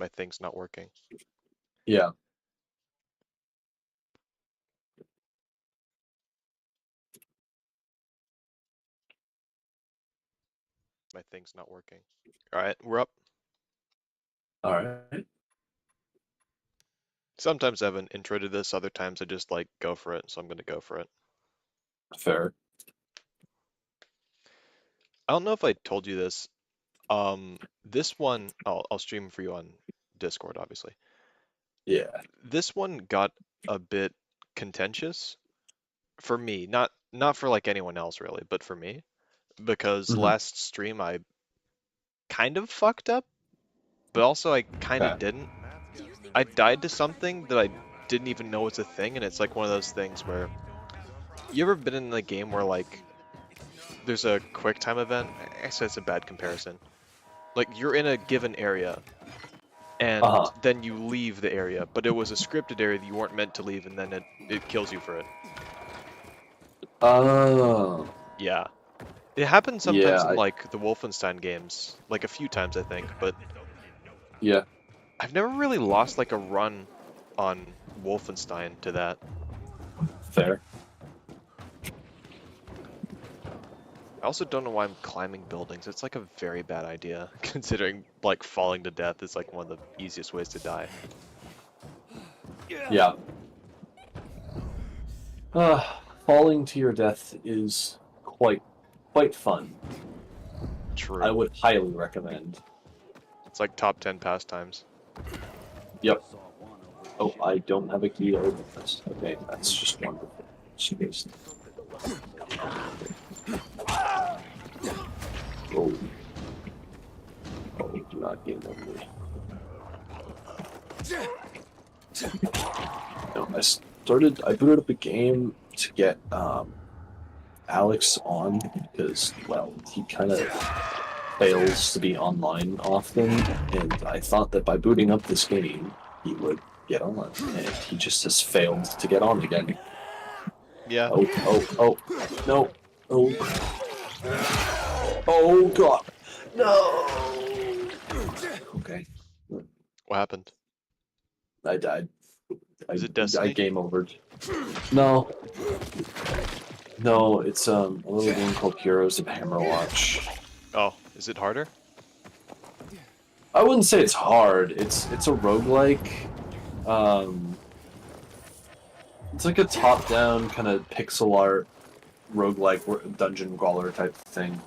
my thing's not working. Yeah. My thing's not working. Alright, we're up. Alright. Sometimes I have an intro to this, other times I just like go for it, so I'm gonna go for it. Fair. I don't know if I told you this. This one, I'll stream for you on Discord, obviously. Yeah. This one got a bit contentious for me, not for like anyone else really, but for me, because Mhm. last stream I kind of fucked up, but also I kind of Okay. didn't. I died to something that I didn't even know was a thing, and it's like one of those things where you ever been in a game where like there's a quick time event? I guess it's a bad comparison. Like you're in a given area and Uh-huh. then you leave the area, but it was a scripted area that you weren't meant to leave, and then it kills you for it. Oh. Yeah. It happens sometimes in Yeah, like the Wolfenstein games, like a few times I think, but yeah. I've never really lost like a run on Wolfenstein to that. Fair. I also don't know why I'm climbing buildings. It's like a very bad idea, considering like falling to death is like one of the easiest ways to die. Yeah. Falling to your death is quite fun. True. I would highly recommend. It's like top 10 pastimes. Yep. Oh, I don't have a key to open this. Okay, that's just wonderful. Jeez. Oh. Oh, do not get over me. No, I booted up a game to get Alex on because, well, he kind of fails to be online often, and I thought that by booting up this game, he would get on, and he just has failed to get on again. Yeah. Oh, no. Oh, God. No. Okay. What happened? I died. Is it I Destiny? game overed. No. No, it's a little game called Heroes of Hammerwatch. Oh, is it harder? I wouldn't say it's hard. It's a roguelike. It's like a top-down kind of pixel art roguelike dungeon crawler type thing.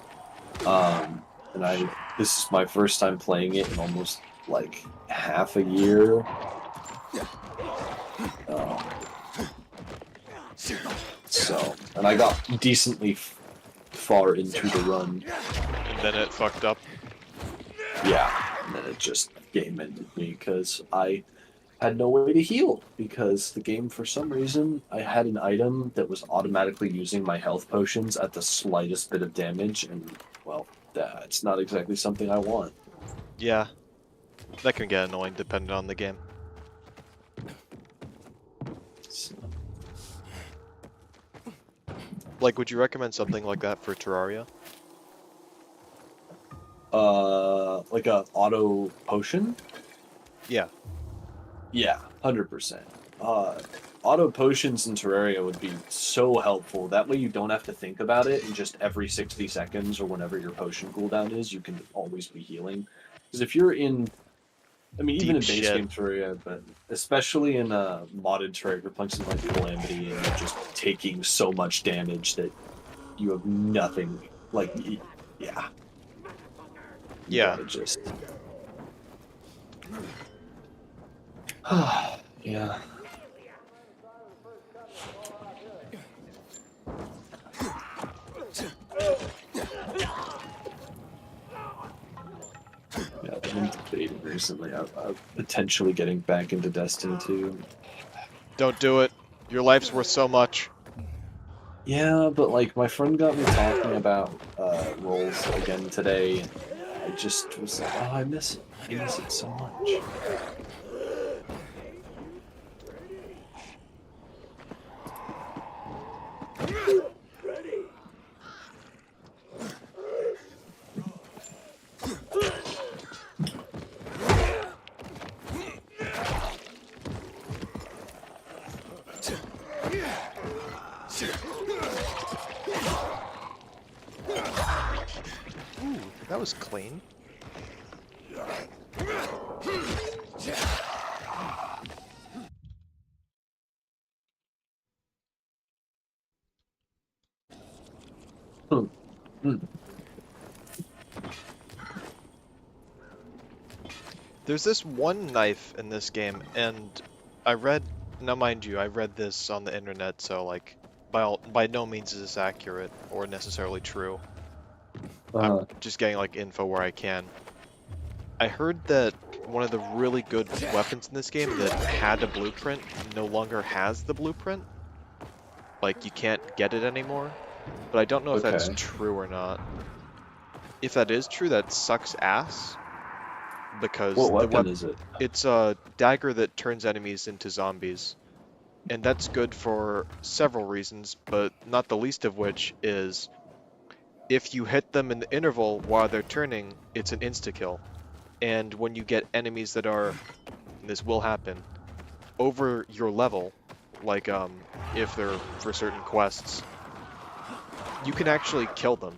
And this is my first time playing it in almost like half a year. So, and I got decently far into the run. And then it fucked up? Yeah, and then it just game ended me because I had no way to heal because the game, for some reason, I had an item that was automatically using my health potions at the slightest bit of damage, and, well, that's not exactly something I want. Yeah. That can get annoying depending on the game. So, Like, would you recommend something like that for Terraria? like a auto potion? Yeah. Yeah, 100%. Auto potions in Terraria would be so helpful. That way you don't have to think about it, and just every 60 seconds or whenever your potion cooldown is, you can always be healing. Because if you're in, I mean, even in base game Terraria, but especially in modded Terraria, you're playing something like Calamity, and you're just taking so much damage that you have nothing. Like, yeah. You Yeah. gotta just... yeah. Yeah, I've been debating recently. I'm potentially getting back into Destiny 2. Don't do it. Your life's worth so much. Yeah, but like my friend got me talking about roles again today, and I just was like, oh, I miss it. I miss it so much. was clean. Hmm. There's this one knife in this game, and I read, now mind you, I read this on the internet, so like, by no means is this accurate or necessarily true. I'm just getting like info where I can. I heard that one of the really good weapons in this game that had a blueprint no longer has the blueprint. Like, you can't get it anymore. But I don't know if that's Okay. true or not. If that is true, that sucks ass. Because What weapon is it? it's a dagger that turns enemies into zombies. And that's good for several reasons, but not the least of which is if you hit them in the interval while they're turning, it's an insta-kill. And when you get enemies that are, and this will happen, over your level, like if they're for certain quests, you can actually kill them,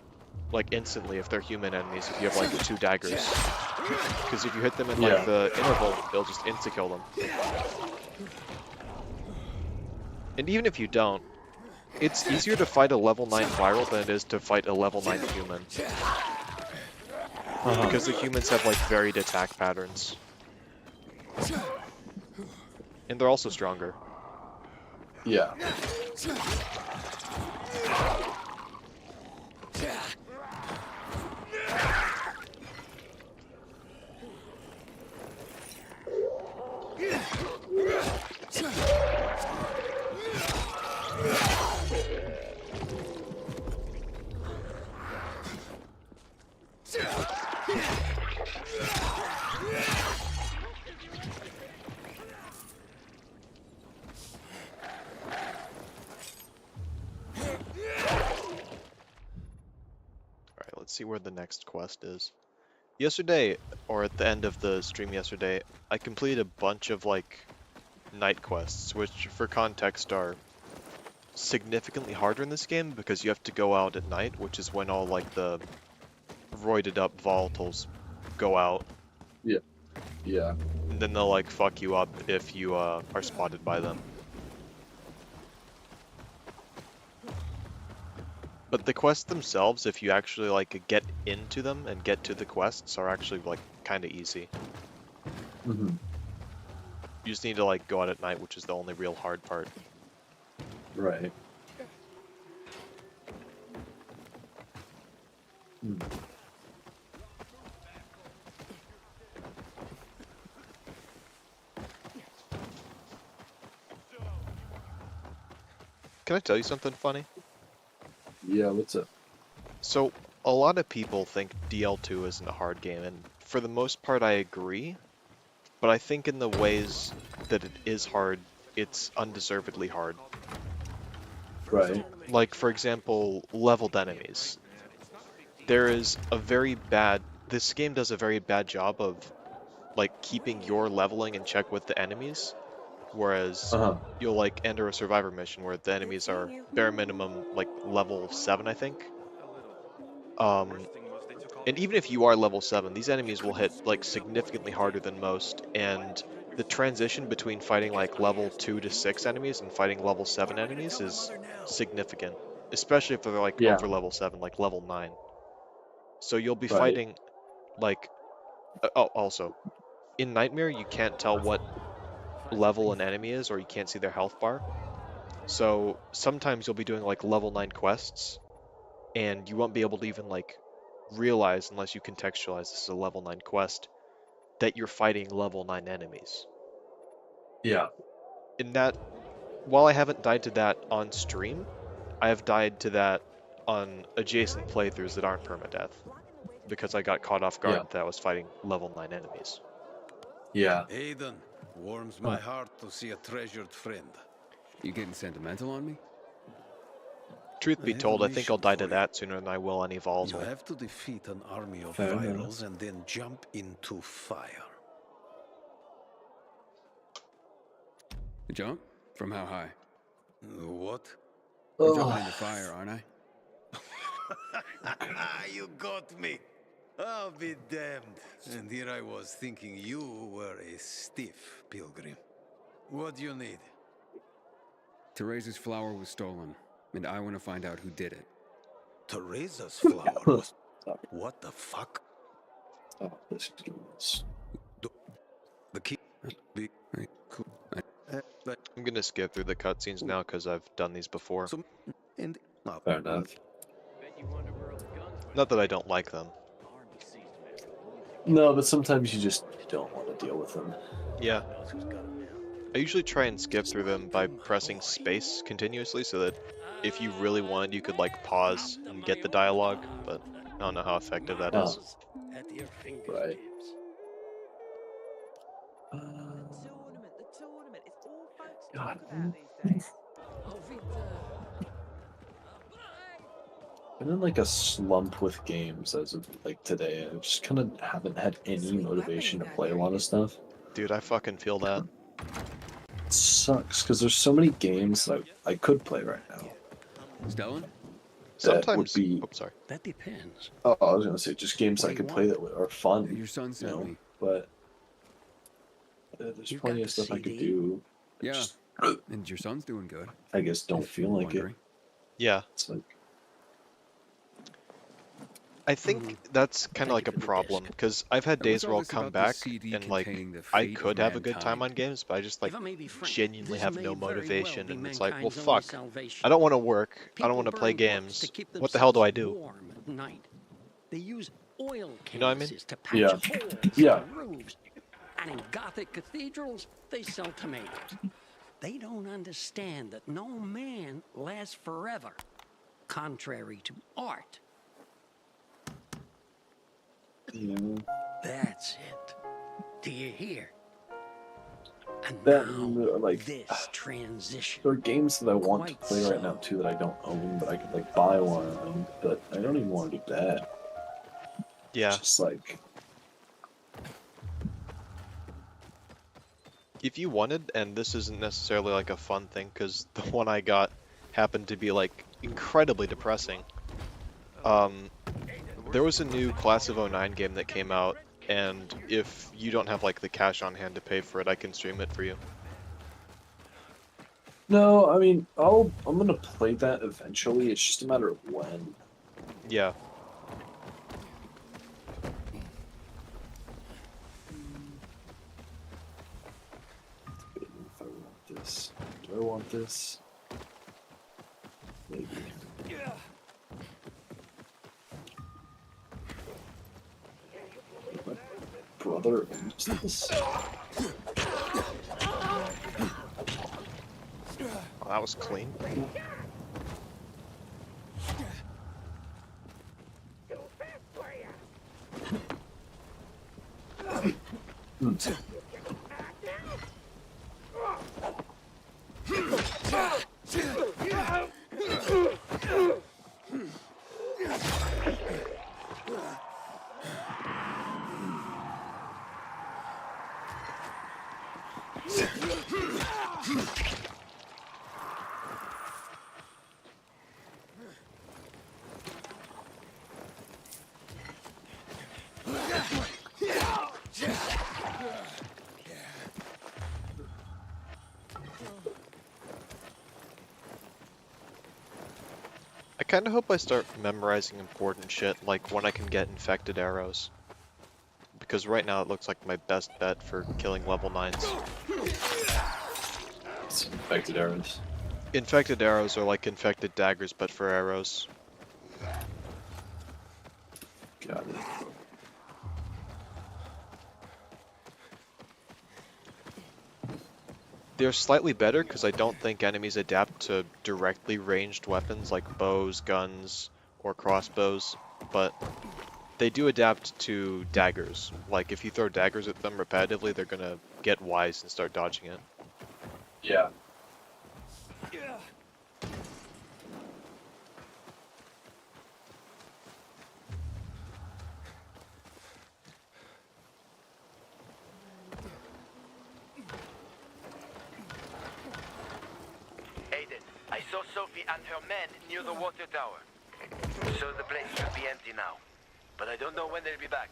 like instantly if they're human enemies, if you have like the 2 daggers. Because if you hit them in like the interval, they'll just insta-kill them. And even if you don't, it's easier to fight a level 9 viral than it is to fight a level 9 human. Because the humans have like varied attack patterns. And they're also stronger. Yeah. Alright, let's see where the next quest is. Yesterday, or at the end of the stream yesterday, I completed a bunch of like night quests, which for context are significantly harder in this game because you have to go out at night, which is when all like the roided up volatiles go out. Yeah. Yeah. And then they'll like fuck you up if you are spotted by them. But the quests themselves, if you actually like get into them and get to the quests, are actually like kind of easy. Mm-hmm. You just need to like go out at night, which is the only real hard part. Right. Hmm. Can I tell you something funny? Yeah, what's up? So, a lot of people think DL2 isn't a hard game, and for the most part I agree, but I think in the ways that it is hard, it's undeservedly hard. Right. Like, for example, leveled enemies. This game does a very bad job of, like, keeping your leveling in check with the enemies, whereas you'll, like, enter a survivor mission where the enemies are bare minimum, like, level 7, I think. And even if you are level 7, these enemies will hit like significantly harder than most, and the transition between fighting like level 2 to 6 enemies and fighting level 7 enemies is significant, especially if they're like Yeah. over level 7, like level 9. So you'll be Right. fighting like oh, also, in Nightmare you can't tell what level an enemy is, or you can't see their health bar. So sometimes you'll be doing like level 9 quests and you won't be able to even like realize, unless you contextualize this is a level 9 quest, that you're fighting level 9 enemies. Yeah. In that, while I haven't died to that on stream, I have died to that on adjacent playthroughs that aren't permadeath, because I got caught off Yeah. guard that I was fighting level 9 enemies. Yeah. Aiden, warms my heart to see a treasured friend. You getting sentimental on me? Truth I be have told, a I think I'll mission die for to you. that sooner than I will any You Volsel. have to defeat an army of Fair enough. virals and then jump into fire. Jump? From how high? What? I'm jumping into fire, aren't I? You got me. I'll be damned. And here I was thinking you were a stiff pilgrim. What do you need? Teresa's flower was stolen, and I want to find out who did it. Teresa's flower was... Sorry. What the fuck? Oh, this is... The key... Be... Cool. But... I'm gonna skip through the cutscenes now because I've done these before. So... And... Fair enough. Not that I don't like them. No, but sometimes you just don't want to deal with them. Yeah. I usually try and skip through them by pressing space continuously so that if you really wanted, you could like pause and get the dialogue, but I don't know how effective that is. Right. God. Been in like a slump with games as of like today. I just kind of haven't had any motivation to play a lot of stuff. Dude, I fucking feel that. It sucks because there's so many games that I could play right now. Stellan? Sometimes. Be, oh, sorry. That depends. oh, I was gonna say just games I could play that are fun. Your son You sent know, me. but there's You plenty got of the stuff I could CD? do. Yeah. Just, And your son's doing good. I guess don't feel like it. Wondering. Yeah. It's like I think that's kind of like a problem because I've had I was days where I'll always come about the back CD and like containing the I fate of could have a good time mankind. on games, but I just like If I may be frank, genuinely this have may no very well motivation, be and it's like, well, mankind's only fuck. salvation. I don't want to work. I People don't want to play burn books games. to keep What the hell do I themselves do? warm at night. They use oil You know what I mean? canvases to patch Yeah. holes Yeah. in roofs. And in Gothic cathedrals, they sell tomatoes. They don't understand that no man lasts forever, contrary to art. yeah. That's it. Do you hear? And That now, like this transition. there are games that I want to Quite play right so. now too that I don't own, but I could like buy one. But I don't even want to do that. Yeah. Just like If you wanted, and this isn't necessarily like a fun thing because the one I got happened to be like incredibly depressing. There was a new Class of '09 game that came out, and if you don't have like the cash on hand to pay for it, I can stream it for you. no. I mean, I'm gonna play that eventually. It's just a matter of when. Yeah. If I want this, do I want this? Maybe. My brother owns this. Oh, that was clean. I kind of hope I start memorizing important shit, like when I can get infected arrows. Because right now it looks like my best bet for killing level 9s. It's infected arrows. Infected arrows are like infected daggers, but for arrows. Got it. They're slightly better because I don't think enemies adapt to directly ranged weapons like bows, guns, or crossbows, but they do adapt to daggers. Like if you throw daggers at them repetitively, they're gonna get wise and start dodging it. Yeah. Aiden, I saw Sophie and her men near the water tower. So the place should be empty now. but I don't know when they'll be back.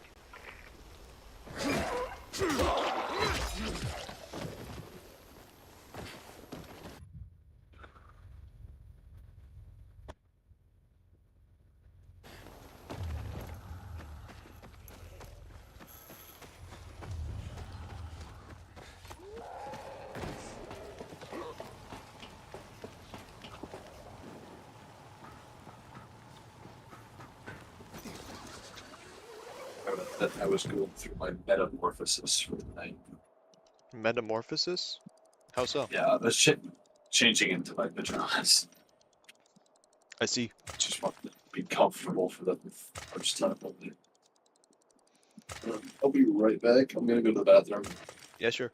I was going through my metamorphosis for the night. Metamorphosis? How so? Yeah, I was changing into my pajamas. I see. Just want to be comfortable for the first time. I'll be right back. I'm gonna go to the bathroom. Yeah, sure.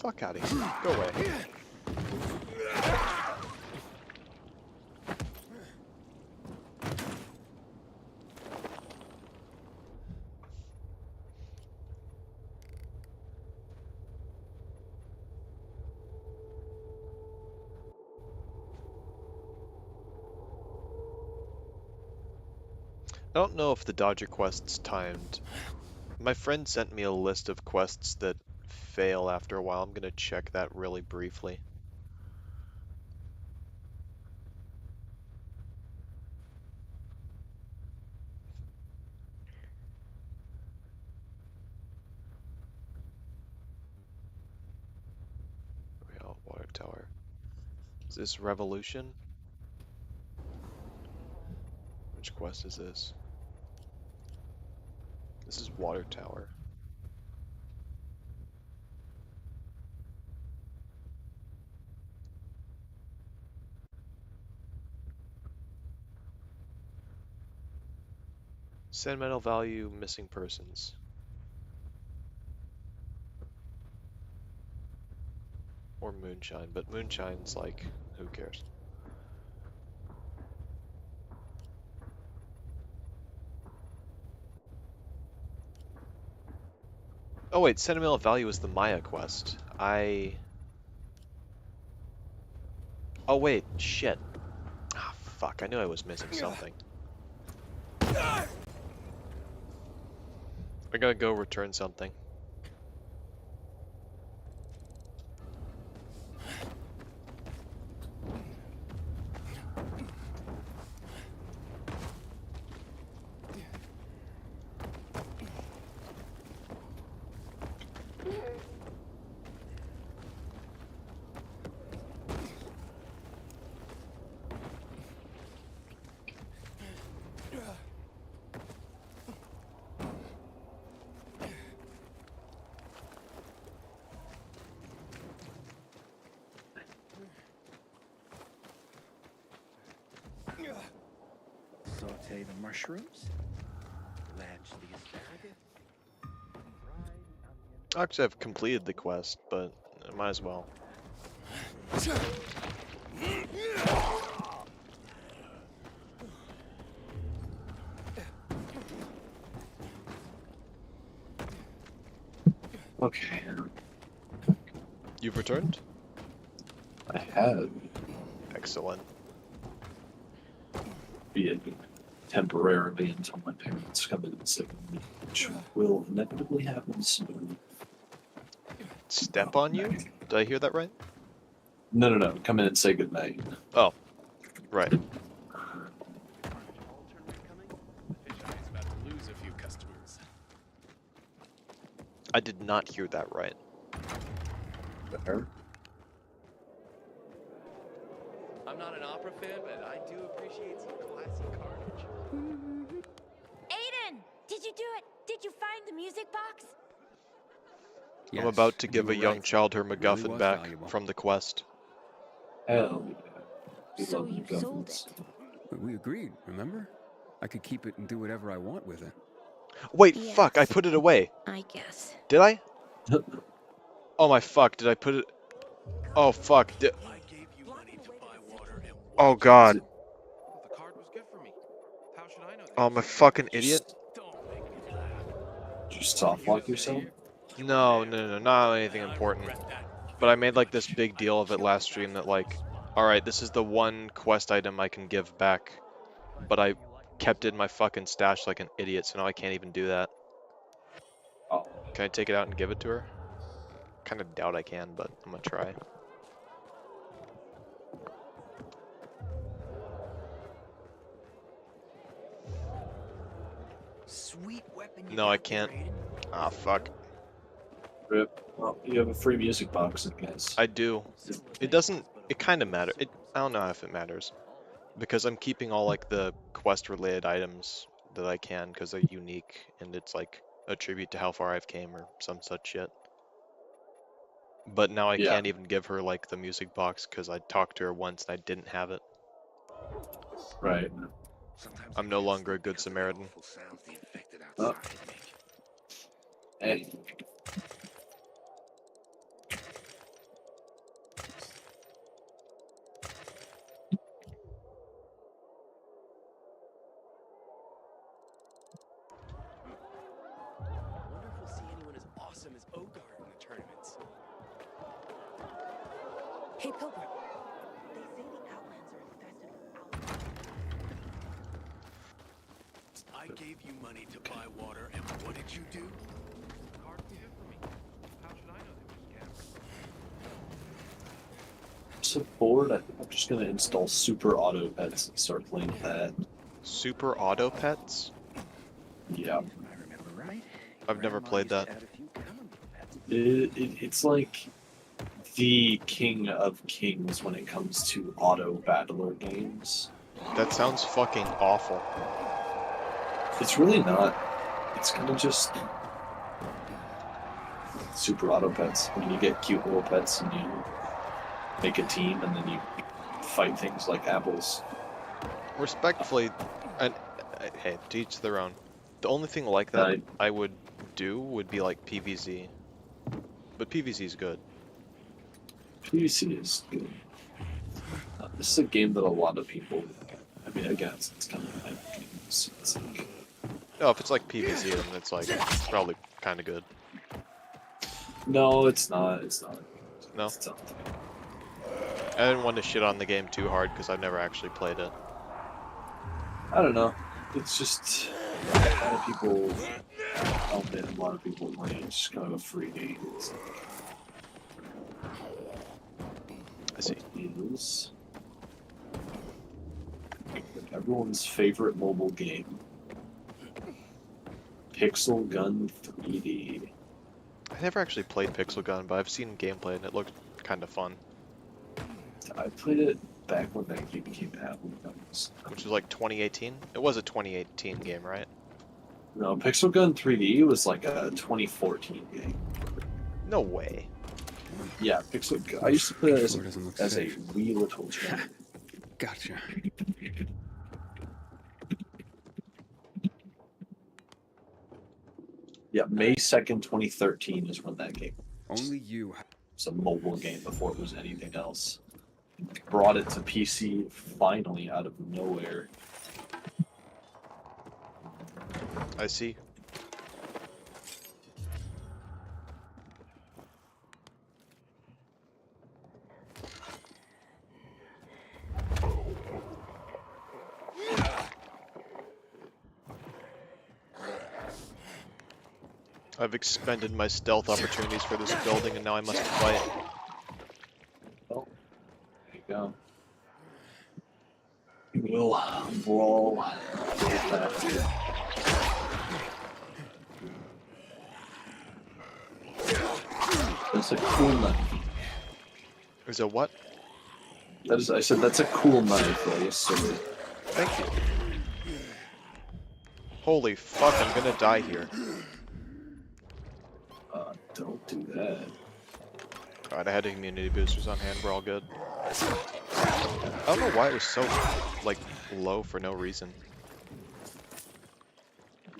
Fuck out of here. Go away. I don't know if the Dodger quest's timed. My friend sent me a list of quests that fail after a while. I'm gonna check that really briefly. Water tower. Is this Revolution? Which quest is this? This is Water Tower. Sentimental value, missing persons. Or moonshine, but moonshine's like, who cares? Oh wait, sentimental value is the Maya quest. Oh wait, shit. Ah, fuck, I knew I was missing something. I gotta go return something. Saute the mushrooms, blanch the asparagus. Actually, I've completed the quest, but I might as well. Okay. You've returned? I have, Excellent. be it temporarily until my parents come in and sick of me, which will inevitably happen soon. Step on you? Did I hear that right? No. Come in and say goodnight. Oh, right. I did not hear that right. Fair. I'm not an opera fan, but I do appreciate some classy carnage. Aiden! Did you do it? Did you find the music box? I'm Yes, about to you give were a young right. child her It really MacGuffin was back valuable. from the quest. Hell yeah. We So love you MacGuffins. sold it. We agreed, remember? I could keep it and do whatever I want with it. Wait, Yes. fuck, I put it away. I guess. Did I? Oh my fuck, did I put it? Oh fuck, I gave you money to buy water and oh god. the card was good for me. How should I know that? Oh, I'm a fucking You idiot. Don't make me laugh. Did you soft lock yourself? No, not anything important. But I made like this big deal of it last stream that like, alright, this is the one quest item I can give back, but I kept it in my fucking stash like an idiot, so now I can't even do that. Oh, Can I take it out and give it to her? Kinda doubt I can, but I'm gonna try. Sweet weapon. No, I can't. Ah, fuck. rip. Well, you have a free music box, I guess. I do. It doesn't, it kinda matter. I don't know if it matters. Because I'm keeping all like the quest related items that I can because they're unique and it's like a tribute to how far I've came or some such shit. But now I Yeah. can't even give her like the music box because I talked to her once and I didn't have it. Right. I'm no longer a good Samaritan. Oh. Hey. Wonder if we'll see anyone as awesome as Ogard in the tournaments. Hey, Pilgrim. They say the Outlands are infested with outlaws. I gave you money to buy water, and what did you do? I'm so bored, I think I'm just gonna install Super Auto Pets and start playing that. Super Auto Pets? Yeah. I've never played that. It's like the king of kings when it comes to auto battler games. That sounds fucking awful. It's really not. It's kind of just super auto pets. I mean, you get cute little pets and you make a team and then you fight things like apples. Respectfully, and hey, to each their own. The only thing like that I would do would be like PvZ. But PvZ is good. PvC is good. This is a game that a lot of people. I mean, I guess it's kind of like games. It's like, No, if it's like PvZ, then it's like probably kind of good. no, it's not. It's not. No? It's not. I didn't want to shit on the game too hard because I've never actually played it. I don't know. It's just a lot of people own it. A lot of people play it. It's just kind of a free game. It's like, I see. what is everyone's favorite mobile game? Pixel Gun 3D. I never actually played Pixel Gun, but I've seen gameplay and it looked kind of fun. I played it back when that game came out. Which was like 2018? It was a 2018 game, right? No, Pixel Gun 3D was like a 2014 game. No way. Yeah, Pixel Gun. I used to play it Floor doesn't look as a safe. wee little child. Gotcha. Yeah, May 2nd, 2013 is when that game Only you. was a mobile game before it was anything else. Brought it to PC finally out of nowhere. I see. I've expended my stealth opportunities for this building and now I must fight. Well, there you go. We'll brawl back here. That's a cool knife. Is it what? That is, I said that's a cool knife, right? So Thank you. Holy fuck, I'm gonna die here. don't do that. Alright, I had immunity boosters on hand, we're all good. I don't know why it was so, like, low for no reason.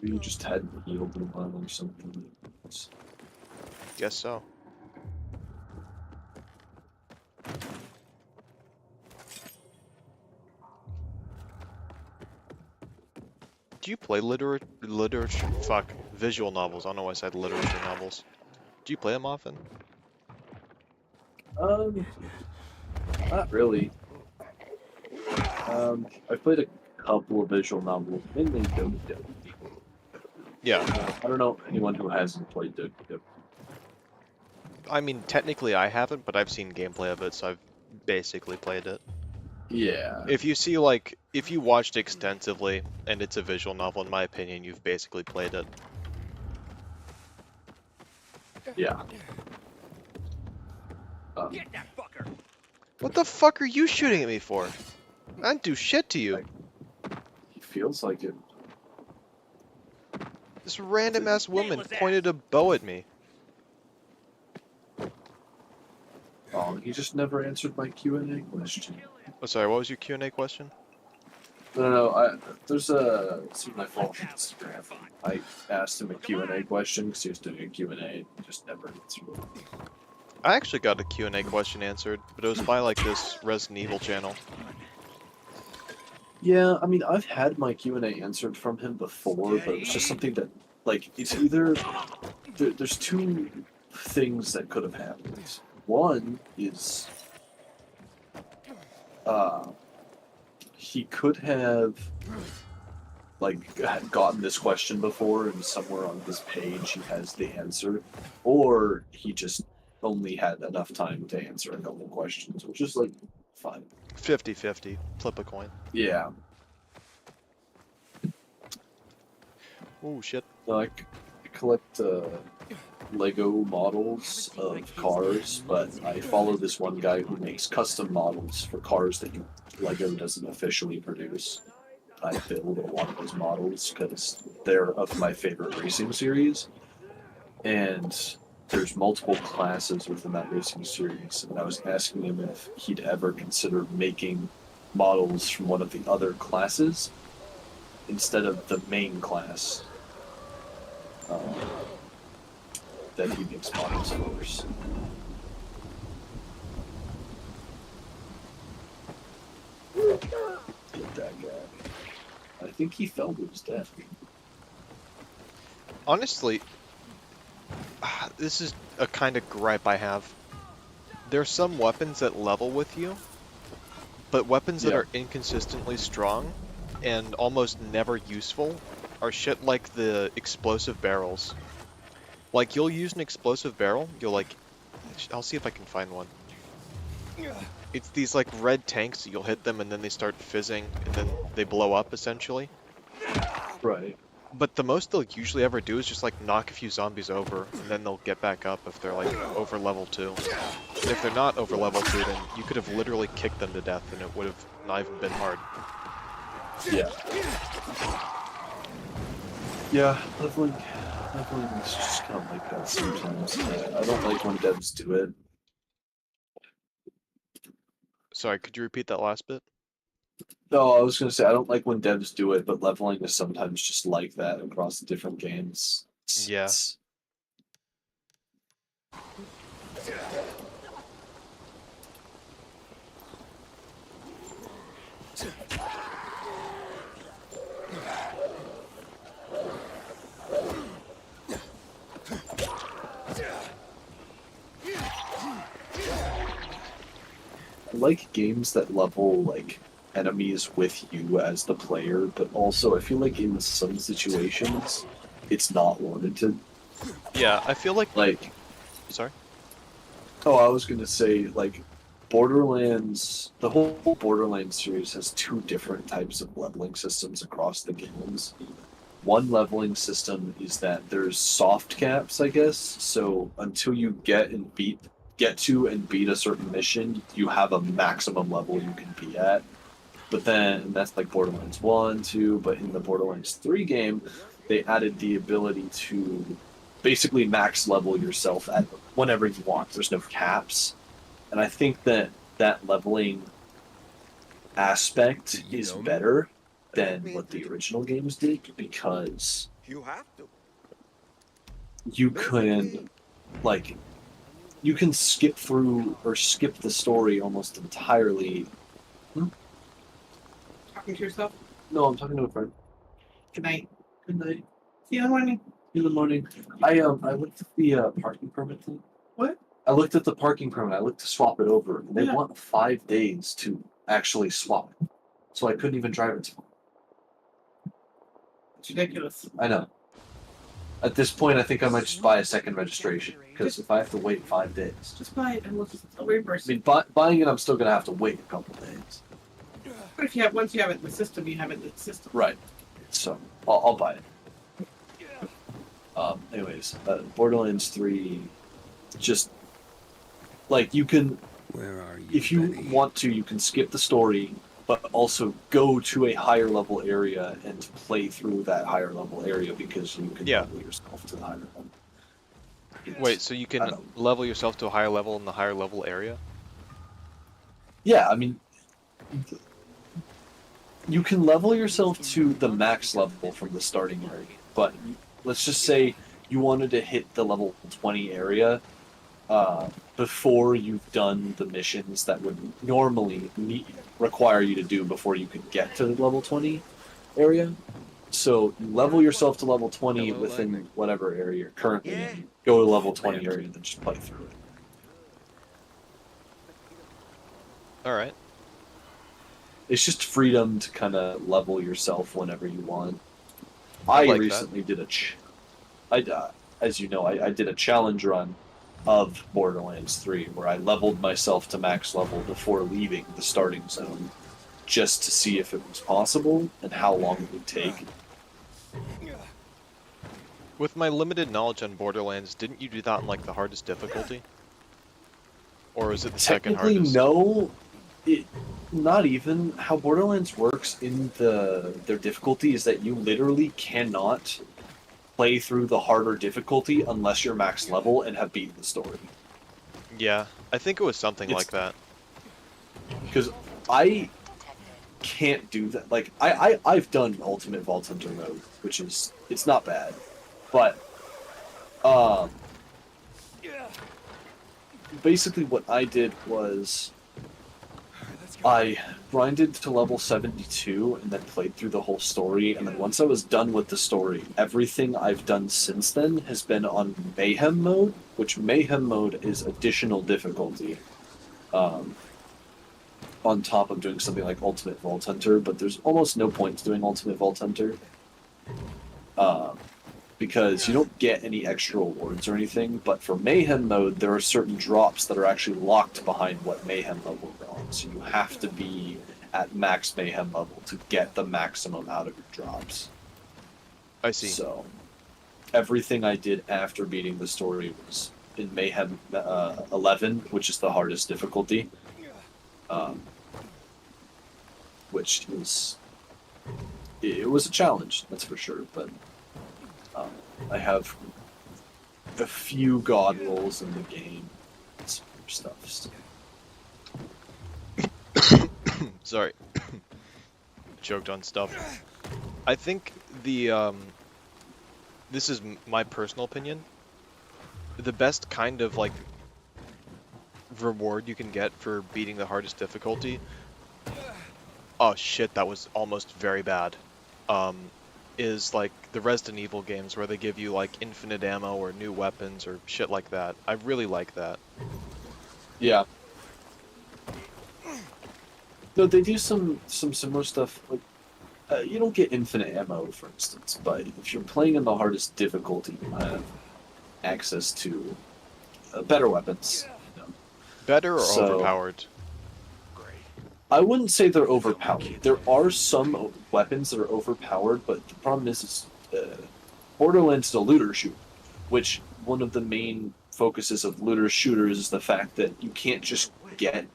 You just hadn't healed in a while or something. Guess so. Do you play literature? Fuck, visual novels. I don't know why I said literature novels. Do you play them often? Not really. I played a couple of visual novels, mainly Doki Doki. Yeah, I don't know anyone who hasn't played Doki Doki. I mean, technically I haven't, but I've seen gameplay of it, so I've basically played it. Yeah. If you see, like, if you watched extensively, and it's a visual novel, in my opinion, you've basically played it. Yeah. Get that fucker! What the fuck are you shooting at me for? I didn't do shit to you. He feels like it. This random ass woman pointed a bow at me. Oh, he just never answered my Q&A question. Oh, sorry, what was your Q&A question? No, there's a... See my phone on Instagram. I asked him a Q&A question because he was doing a Q&A and he just never answered it. I actually got a Q&A question answered, but it was by, like, this Resident Evil channel. Yeah, I mean, I've had my Q&A answered from him before, but it was just something that, like, it's either... there's two things that could have happened. One is... he could have, like, had gotten this question before and somewhere on this page he has the answer, or he just only had enough time to answer a couple questions, which is, like, fine. 50-50. Flip a coin. Yeah. Oh, shit. No, I collect Lego models of cars, but I follow this one guy who makes custom models for cars that Lego doesn't officially produce. I build a lot of those models because they're of my favorite racing series, and there's multiple classes within that racing series, and I was asking him if he'd ever consider making models from one of the other classes instead of the main class that he makes models for. Get that guy. I think he fell to his death. Honestly, this is a kind of gripe I have. There's some weapons that level with you, but weapons that are inconsistently strong and almost never useful are shit like the explosive barrels. Like, you'll use an explosive barrel, I'll see if I can find one. It's these, like, red tanks that you'll hit them and then they start fizzing and then they blow up, essentially. Right. But the most they'll usually ever do is just, like, knock a few zombies over, and then they'll get back up if they're, like, over level 2. And if they're not over level 2, then you could have literally kicked them to death and it would have not even been hard. Yeah. Yeah, leveling is just kind of like that sometimes. I don't like when devs do it. Sorry, could you repeat that last bit? No, I was going to say, I don't like when devs do it, but leveling is sometimes just like that across the different games. Yeah. I like games that level, like, enemies with you as the player, but also I feel like in some situations, it's not warranted. Yeah, I feel like... Sorry? Oh, I was gonna say, like, Borderlands, the whole Borderlands series has two different types of leveling systems across the games. One leveling system is that there's soft caps, I guess, so until you get to and beat a certain mission, you have a maximum level you can be at. But then, that's like Borderlands 1, 2, but in the Borderlands 3 game, they added the ability to basically max level yourself at whenever you want. There's no caps. And I think that that leveling aspect is better than what the original games did, because you can, like, you can skip through or skip the story almost entirely. Talking to yourself? No, I'm talking to a friend. Good night. Good night. See you in the morning. In the morning. I looked at the parking permit thing. What? I looked at the parking permit. I looked to swap it over. And they Yeah. want 5 days to actually swap it. So I couldn't even drive it tomorrow. It's ridiculous. I know. At this point, I think I might just buy a second registration. Because if I have to wait 5 days. Just buy it and I'll reimburse I you. mean, buying it, I'm still going to have to wait a couple days. But if you have, once you have it in the system, you have it in the system. Right. So, I'll buy it. Anyways, Borderlands 3, just, like, you can, Where are you, if you Benny? want to, you can skip the story, but also go to a higher level area and play through that higher level area because you can Yeah. level yourself to the higher level. Wait, so you I can don't- level yourself to a higher level in the higher level area? Yeah, I mean, you can level yourself to the max level from the starting area, but let's just say you wanted to hit the level 20 area before you've done the missions that would normally require you to do before you could get to the level 20 area. So you level yourself to level 20 Hello, within Lightning. whatever area you're currently in. Go to level 20 area and then just play through it. Alright. It's just freedom to kind of level yourself whenever you want. I like that. recently did as you know, I did a challenge run of Borderlands 3 where I leveled myself to max level before leaving the starting zone just to see if it was possible and how long it would take. With my limited knowledge on Borderlands, didn't you do that in like the hardest difficulty? Or is it the second Technically, hardest? no. Not even. How Borderlands works in their difficulty is that you literally cannot play through the harder difficulty unless you're max level and have beaten the story. Yeah, I think it was something It's- like that. Because I can't do that. Like I've done Ultimate Vault Hunter mode, which is it's not bad, but basically what I did was I grinded to level 72 and then played through the whole story, and then once I was done with the story, everything I've done since then has been on Mayhem mode, which Mayhem mode is additional difficulty. On top of doing something like Ultimate Vault Hunter, but there's almost no point to doing Ultimate Vault Hunter. Because you don't get any extra rewards or anything, but for Mayhem mode, there are certain drops that are actually locked behind what Mayhem level you're on, so you have to be at max Mayhem level to get the maximum out of your drops. I see. So, everything I did after beating the story was in Mayhem 11, which is the hardest difficulty. Which is... It was a challenge, that's for sure, but... I have a few god rolls in the game. Some stuff. Sorry. Choked on stuff. I think the, this is my personal opinion. The best kind of, like, reward you can get for beating the hardest difficulty... Oh shit, that was almost very bad. Is like the Resident Evil games where they give you like infinite ammo or new weapons or shit like that. I really like that. Yeah. No, they do some similar stuff. Like, you don't get infinite ammo, for instance, but if you're playing in the hardest difficulty, you have access to better weapons. You know. Better or So- overpowered? I wouldn't say they're overpowered. There are some weapons that are overpowered, but the problem is Borderlands is a looter shooter, which one of the main focuses of looter shooters is the fact that you can't just get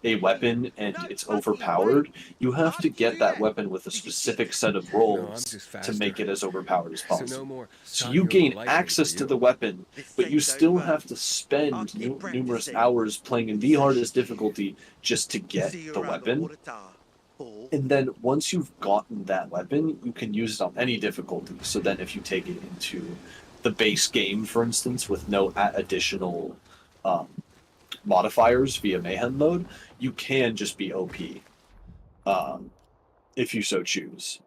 a weapon and it's overpowered. You have to get that weapon with a specific set of rolls to make it as overpowered as So possible. no more. So you gain access to the weapon, but you still have to spend numerous hours playing in the hardest difficulty just to get the weapon. And then once you've gotten that weapon, you can use it on any difficulty. So then if you take it into the base game, for instance, with no additional modifiers via Mayhem mode, you can just be OP if you so choose.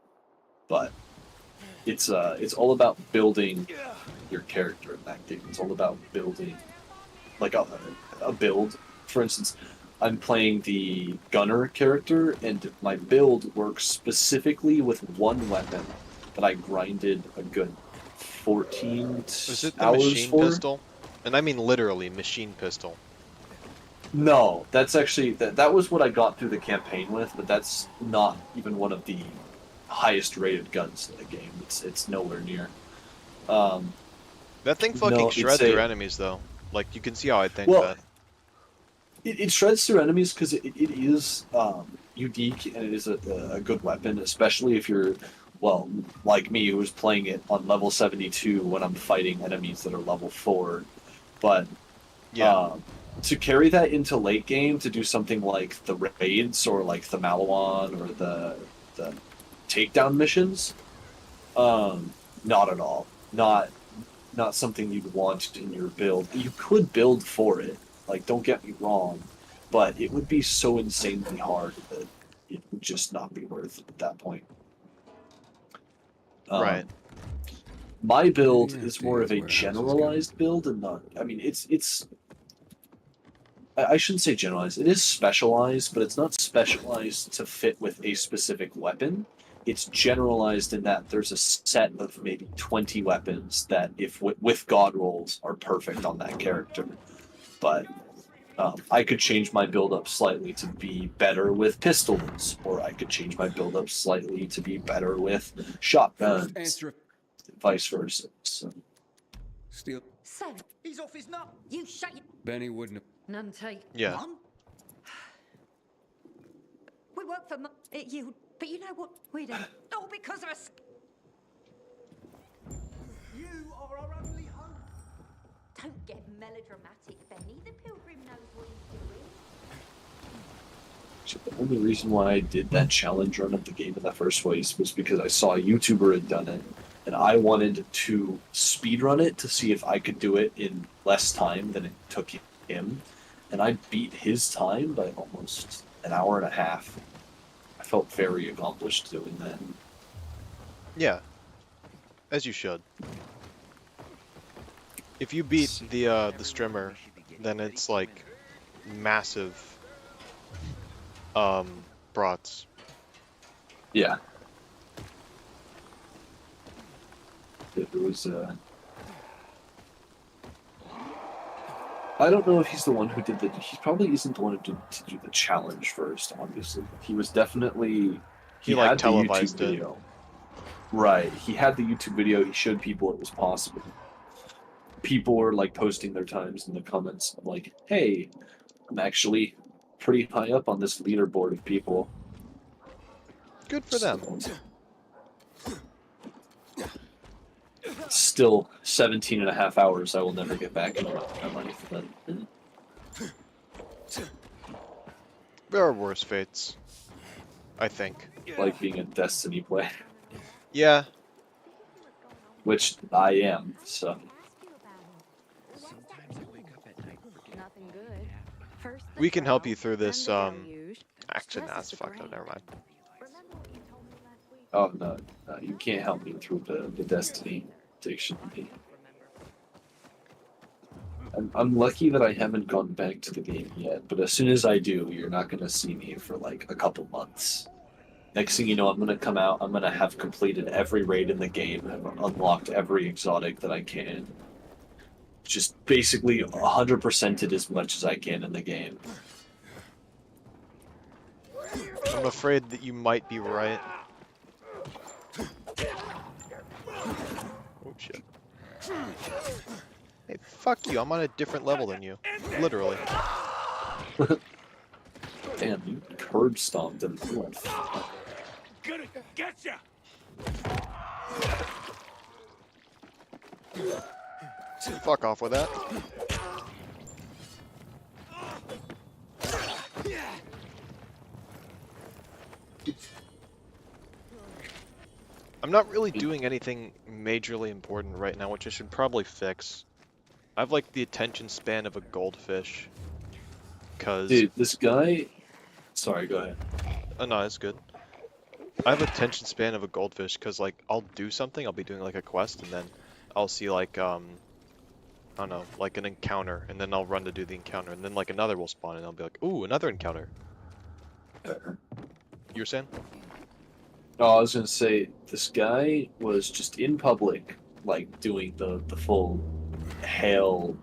But it's all about building your character in that game. It's all about building like a build. For instance, I'm playing the gunner character, and my build works specifically with one weapon that I grinded a good 14 Is it the hours machine for. pistol? And I mean literally machine pistol. No, that's actually that was what I got through the campaign with, but that's not even one of the highest rated guns in the game. It's nowhere near. That thing fucking No, it's shreds a- through enemies though. Like you can see how I think Well, that. it shreds through enemies because it is unique and it is a good weapon, especially if you're, well, like me, who was playing it on level 72 when I'm fighting enemies that are level 4. But Yeah. to carry that into late game to do something like the raids or like the Malawan or the takedown missions, not at all. Not something you'd want in your build. You could build for it, like don't get me wrong, but it would be so insanely hard that it would just not be worth it at that point. Right. My build Yeah, is more of a warehouse is good. generalized build, and not. I mean, it's. I shouldn't say generalized. It is specialized, but it's not specialized to fit with a specific weapon. It's generalized in that there's a set of maybe 20 weapons that, if with god rolls, are perfect on that character. But I could change my build up slightly to be better with pistols, or I could change my build up slightly to be better with shotguns, Answer. vice versa. So, Steal. So, He's off his nut. you shut your Benny wouldn't have. none take. Yeah. Mum? We work for you, but you know what we do? All because of us. You are our only hope. Don't get melodramatic, Benny. The pilgrim knows what he's doing. the only reason why I did that challenge run of the game in the first place was because I saw a YouTuber had done it, and I wanted to speedrun it to see if I could do it in less time than it took him. And I beat his time by almost an hour and a half. I felt very accomplished doing that. Yeah. As you should. If you beat the strimmer, then it's like massive brats. Yeah. It was I don't know if he's the one who did he probably isn't the one who did to do the challenge first, obviously. He was definitely He like had the televised YouTube it. video. Right. He had the YouTube video, he showed people it was possible. People were like posting their times in the comments. I'm like, hey, I'm actually pretty high up on this leaderboard of people. Good for them. Still 17 and a half hours I will never get back in my life. But There are worse fates. I think. like being a Destiny player, Yeah. which I am, so. Sometimes I wake up at night forgetting. Nothing good. First the We can help trial, you through this, then the deluge. Actually, nah, Stresses it's the fucked up. brain. Never mind. Remember what you told me last week? Oh no, you can't help me through the Destiny addiction. I'm lucky that I haven't gone back to the game yet, but as soon as I do, you're not going to see me for like a couple months. Next thing you know, I'm going to come out, I'm going to have completed every raid in the game, have unlocked every exotic that I can. Just basically 100%ed as much as I can in the game. I'm afraid that you might be right. Oh shit. Hey, fuck you. I'm on a different level than you. Literally. Damn, you curb stomped him. Gonna get ya! Fuck off with that. I'm not really doing anything majorly important right now, which I should probably fix. I have like the attention span of a goldfish. Cause Dude, this guy... Sorry, go ahead. oh no, it's good. I have attention span of a goldfish because like I'll do something, I'll be doing like a quest, and then I'll see like I don't know, like an encounter, and then I'll run to do the encounter, and then like another will spawn, and I'll be like, ooh, another encounter. You were saying? Oh, I was gonna say this guy was just in public, like doing the full hail,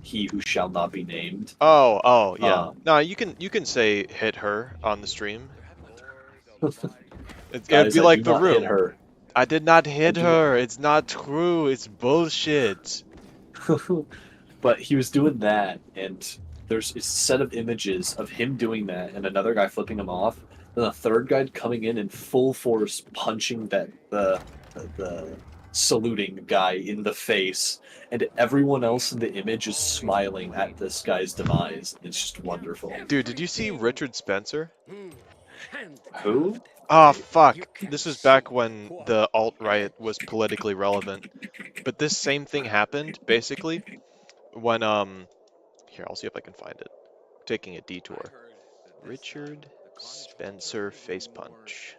he who shall not be named. Oh, yeah. No, you can say hit her on the stream. It'd Guys, be I like do the not hit room. her. I did not hit do- her. It's not true. It's bullshit. But he was doing that, and there's a set of images of him doing that, and another guy flipping him off, then a third guy coming in full force, punching the saluting guy in the face, and everyone else in the image is smiling at this guy's demise. It's just wonderful. Dude, did you see Richard Spencer? Who? Oh, fuck. This was back when the alt-right was politically relevant. But this same thing happened, basically, when, here, I'll see if I can find it. Taking a detour. Richard Spencer face punch.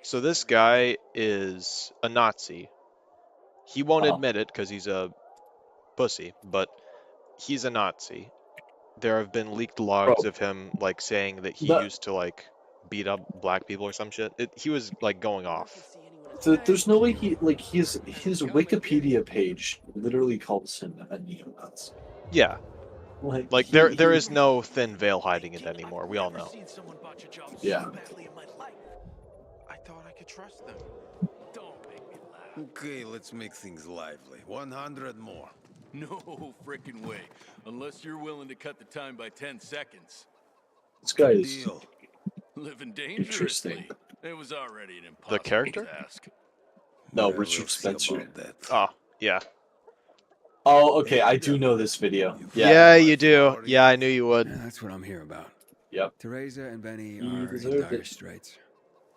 So this guy is a Nazi. He won't admit it because he's a pussy, but he's a Nazi. There have been leaked logs of him, like, saying that he used to, like, beat up black people or some shit. He was, like, going off. There's no way his Wikipedia page literally calls him a neo-Nazi. Yeah. Like there is no thin veil hiding it anymore. We all know. Yeah. I thought I could trust them. Don't make me laugh. Okay, let's make things lively. 100 more. No freaking way. Unless you're willing to cut the time by 10 seconds. This guy is Deal. Living dangerously. It was already an impossible The character? task. No, Well, Richard we'll see Spencer. about that. Oh, yeah. Oh, okay, I do know this video. Yeah, you do. Yeah, I knew you would. Yeah, that's what I'm here about. Yep. Teresa and Benny You are in deserve dire it. straits.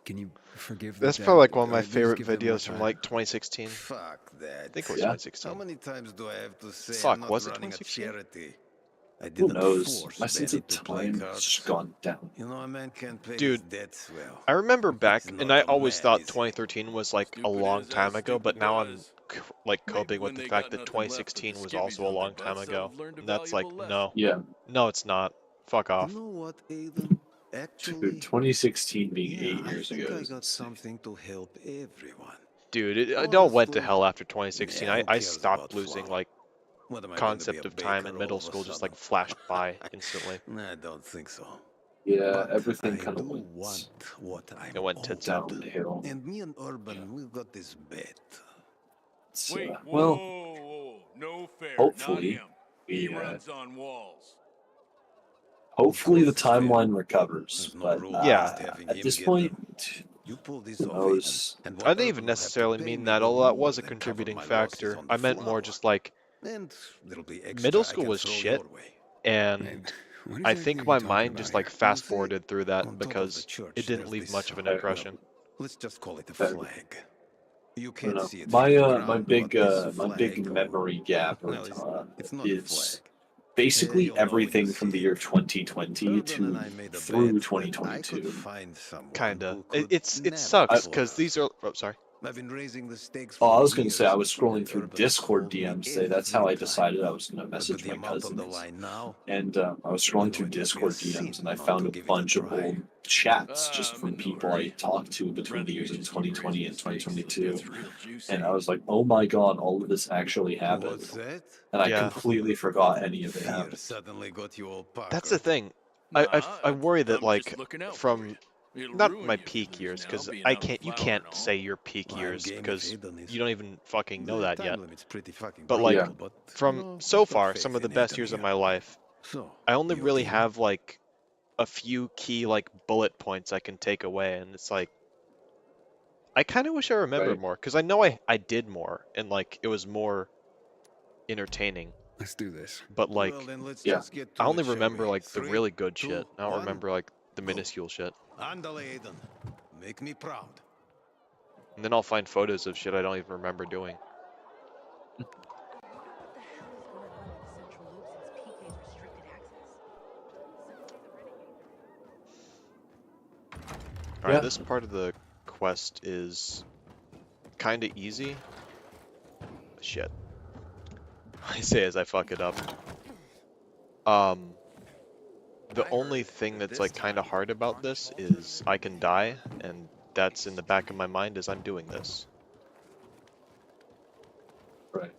Can you forgive the That's dead, probably like one of or my at least favorite give them more videos from time? like 2016. Fuck that. I think it was Yeah. 2016. How many times do I have to say Fuck, I'm not was it running a 2016? charity? I Who didn't knows? force My sense Benny of to play time cards. has just gone down. You know, a man can't pay Dude, his debts well. I remember back, He's and not I a always man, thought is he? 2013 was like a Stupid long is time as ago, but stupid now I'm does. like Maybe coping when with the they fact got that nothing left, but 2016 the was skivvies also a on their long time butts, ago. they've learned a And that's like, valuable no. Yeah. No, it's not. Fuck off. You know what, Aiden? Actually, Dude, 2016 being yeah, 8 years I think ago. I is got insane. something to help everyone. Dude, it all went to Honestly, hell after 2016. yeah, who I cares stopped about losing flour? like What am I gonna be, concept a of time baker in middle all of a school just sudden? like flashed by instantly. I don't think so. Yeah, But everything I kind of do went want what I'm It went tits up. downhill. And me and Urban, we've got this bet. It's, Wait, well, whoa. No fair. hopefully, Not him. He we, runs on walls. hopefully the Of course it's fair. timeline recovers. There's no But rule Yeah. against having at him this get point, You pull this who off, knows? Aiden, and I what didn't even Urban will have to necessarily pay mean me that, will although that more was a than cover contributing my losses factor. on the I meant more flour. just like And there'll be extra middle I school can was throw shit, your way. and What I exactly think are you my talking mind about just here? like fast forwarded through On that top of the because church, it didn't there's leave this, much of an I don't impression. Let's just call it a I- flag. You I don't can't know. see it My from the my ground, big but this my big flag, memory gap well, it's not a is flag. basically You'll know when everything you from the see year it. 2020 Urban and I to made a through bet that I could 2022. find someone Kinda. who could It never sucks pull because it these are. Oh, sorry. I've been raising the stakes Oh, for I was going to say, I years, was scrolling and through Urban Discord told me DMs today. That's how I every time. decided I was going to But message with the my amount on the cousins. line now, And I was you scrolling know through it would be a Discord sin DMs, and I not found to a give it a bunch of try. old chats just I'm from in no people I hurry. talked to between Rather the years you of just keep 2020 raising and the stakes so it 2022. gets real juicy. And I was like, oh my god, all of this actually happened. what's that? And I Yeah. completely forgot any of it Fear happened. suddenly got you all That's the puckered. thing. Nah, I worry that I'm like just looking out for from you. It'll not ruin my you if you peak lose years now, because being I out in can't you flour can't and all. say your peak I'm years game if because Aiden is. you don't even fucking know The that time yet. limit's pretty fucking But brutal, like Yeah. but, from you know, so I've got far, faith some of the in best Aiden years of here. my life, So, I only you really deal? have like a few key like bullet points I can take away, and it's like I kind of wish I remembered Right. more because I know I did more and like it was more entertaining. Let's do this. But like Well, then let's Yeah. just get to I only it, shall remember we? like the 3, really good 2, shit. I don't 1. remember like the Go. minuscule shit. Andale, Aiden. Make me proud. And then I'll find photos of shit I don't even remember doing. What the hell is going on with the central loop since PK's restricted access? Alright, Yeah. this part of the quest is kind of easy. Shit. I say as I fuck it up. The only thing that's like kind of hard about this is I can die, and that's in the back of my mind as I'm doing this. Right.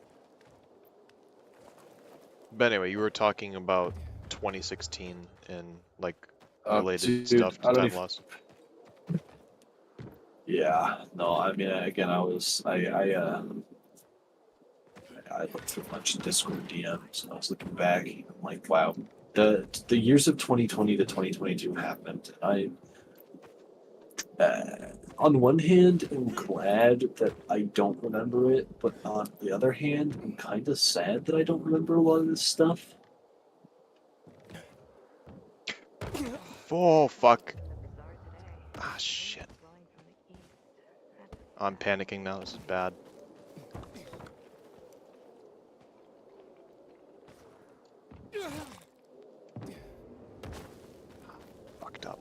But anyway, you were talking about 2016 and like related Dude, stuff to I don't time even. loss. Yeah, no, I mean, again, I looked through a bunch of Discord DMs and I was looking back. And I'm like, wow, the years of 2020 to 2022 happened. On one hand, I'm glad that I don't remember it, but on the other hand, I'm kind of sad that I don't remember a lot of this stuff. Oh fuck! Ah shit! I'm panicking now. This is bad. Fucked up.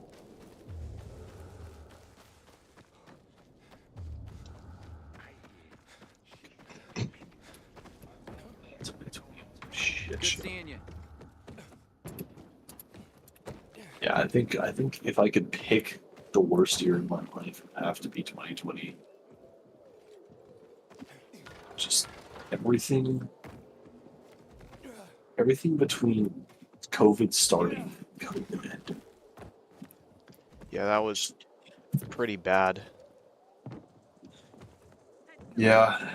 Shit. seeing you. Yeah, I think if I could pick the worst year in my life, it would have to be 2020. Just everything between COVID starting and COVID ending. Yeah, that was pretty bad. Yeah.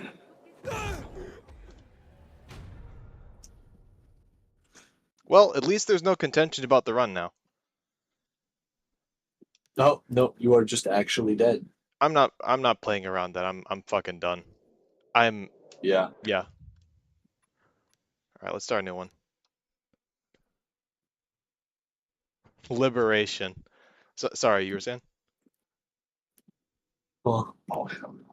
Well, at least there's no contention about the run now. No, you are just actually dead. I'm not playing around that. I'm fucking done. Yeah. Yeah. Alright, let's start a new one. Liberation. So, sorry, you were saying? Oh, hell no.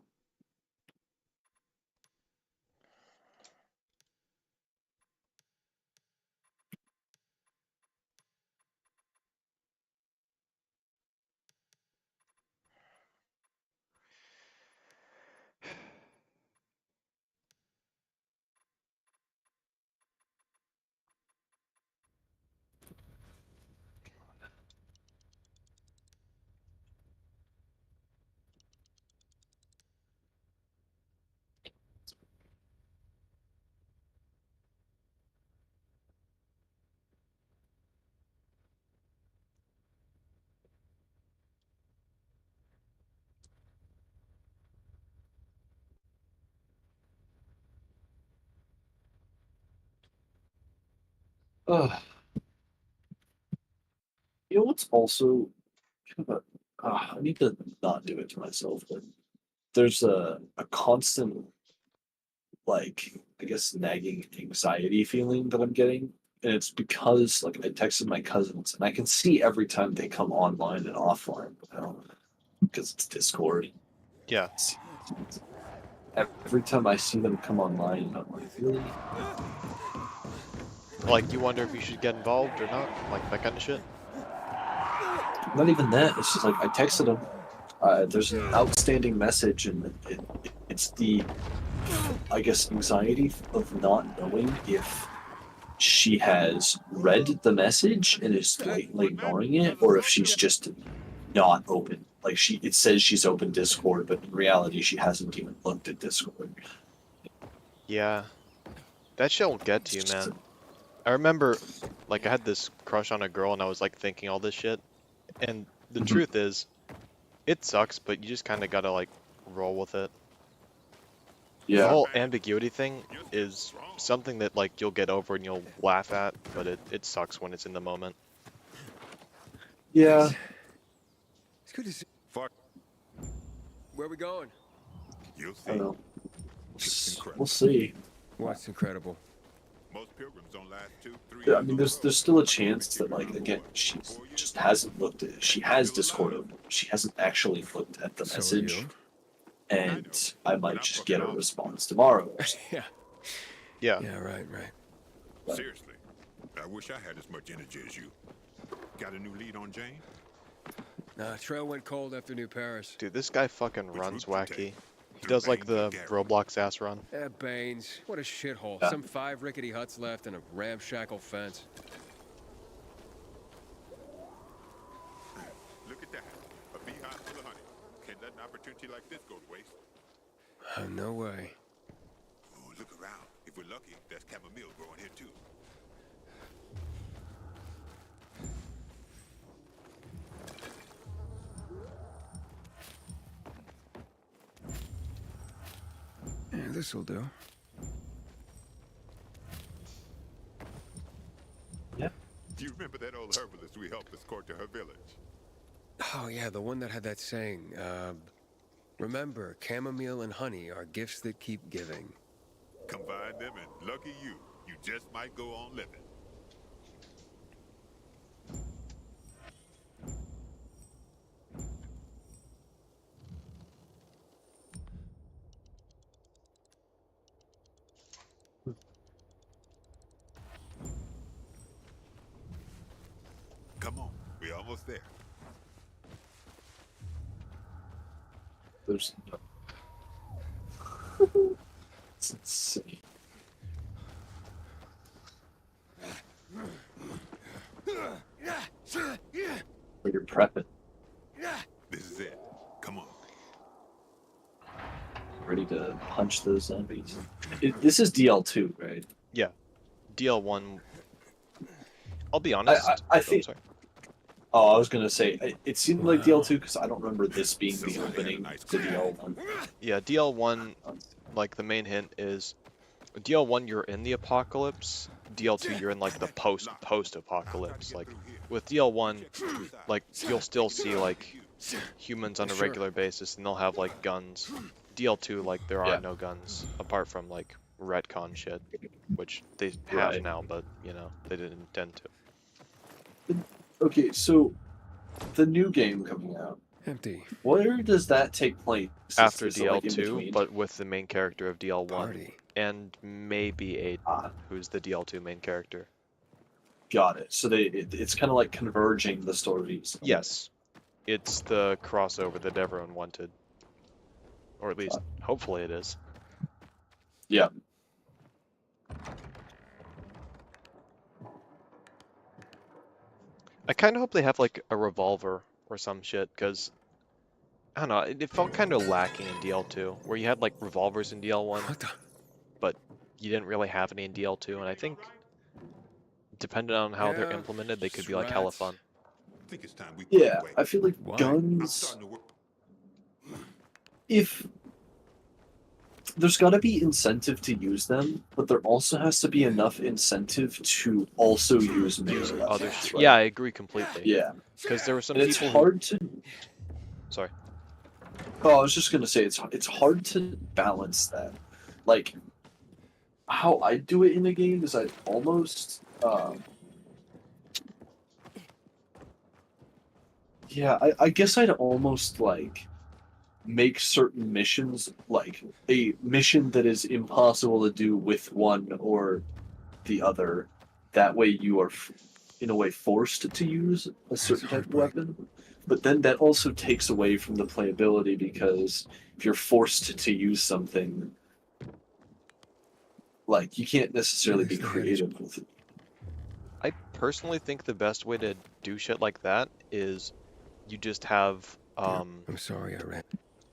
Ugh. You know what's also kind of I need to not do it to myself, but there's a constant, like, I guess, nagging anxiety feeling that I'm getting. And it's because, like, I texted my cousins and I can see every time they come online and offline, because it's Discord. Yeah. Every time I see them come online, I'm like, really? Like, you wonder if you should get involved or not? Like, that kind of shit? Not even that. It's just like, I texted them. There's an outstanding message, and it's the, I guess, anxiety of not knowing if she has read the message and is blatantly ignoring it, or if she's just not open. Like, it says she's open Discord, but in reality, she hasn't even looked at Discord. Yeah. That shit will get to you, man. I remember, like, I had this crush on a girl and I was, like, thinking all this shit. And the truth is, it sucks, but you just kind of gotta, like, roll with it. Yeah. The whole ambiguity thing is something that, like, you'll get over and you'll laugh at, but it sucks when it's in the moment. Yeah. It's good to see. Fuck. Where are we going? You'll I don't see. know. It's incredible. We'll see. What's incredible? Most pilgrims don't last 2-3 Yeah, I mean, there's still a chance that, like, again, she just hasn't looked at it. She has Discord open. She hasn't actually looked at the So message. you? And I might just get a response tomorrow. Yeah. Yeah. Yeah, right. Seriously, I wish I had as much energy as you. Got a new lead on Jane? Nah, trail went cold after New Paris. Dude, this guy fucking runs wacky. He does like the Roblox ass run. Baines, what a shithole. Yeah. Some 5 rickety huts left and a ramshackle fence. Look at that. A beehive full of honey. Can't let an opportunity like this go to waste. No way. Oh, look around. If we're lucky, there's chamomile growing here too. Yeah, this'll do. Yeah. Do you remember that old herbalist we helped escort to her village? Oh, yeah, the one that had that saying, remember, chamomile and honey are gifts that keep giving. Combine them and lucky you. You just might go on living. Come on, we're almost there. There's. It's insane. But you're prepping, This is it. Come on. ready to punch those zombies. This is DL2, right? Yeah, DL1. I'll be honest. I oh, think. sorry. Oh, I was gonna say it seemed like DL2 because I don't remember this being the opening to DL1. Yeah, DL1. Like the main hint is, DL1 you're in the apocalypse. DL2 you're in like the post-apocalypse. Like with DL1, like you'll still see like humans on a regular basis, and they'll have like guns. DL2 like there are no guns apart from like retcon shit, which they have now, but you know they didn't intend to. Okay, so the new game coming out. Empty. Where does that take place? After Is it, like, in DL2, between? but with the main character of DL1, Party. and maybe Aiden, who's the DL2 main character. Got it. So it's kind of like converging the stories. Yes, it's the crossover that everyone wanted, or at least hopefully it is. Yeah. I kind of hope they have like a revolver or some shit, because I don't know, it felt kind of lacking in DL2, where you had like revolvers in DL1, but you didn't really have any in DL2, and I think depending on how they're implemented, they could be like hella fun. I think it's time we Yeah, I feel like guns. If there's got to be incentive to use them, but there also has to be enough incentive to also use melee Other weapons, shit. right? Yeah, I agree completely. Yeah, because there were some and people. It's hard to. Sorry. Oh, I was just gonna say it's hard to balance that. Like, how I do it in a game is I almost. Yeah, I guess I'd almost like make certain missions like a mission that is impossible to do with one or the other. That way you are in a way forced to use a certain type of weapon, but then that also takes away from the playability, because if you're forced to use something, like, you can't necessarily be creative with it. I personally think the best way to do shit like that is you just have I'm sorry I ran.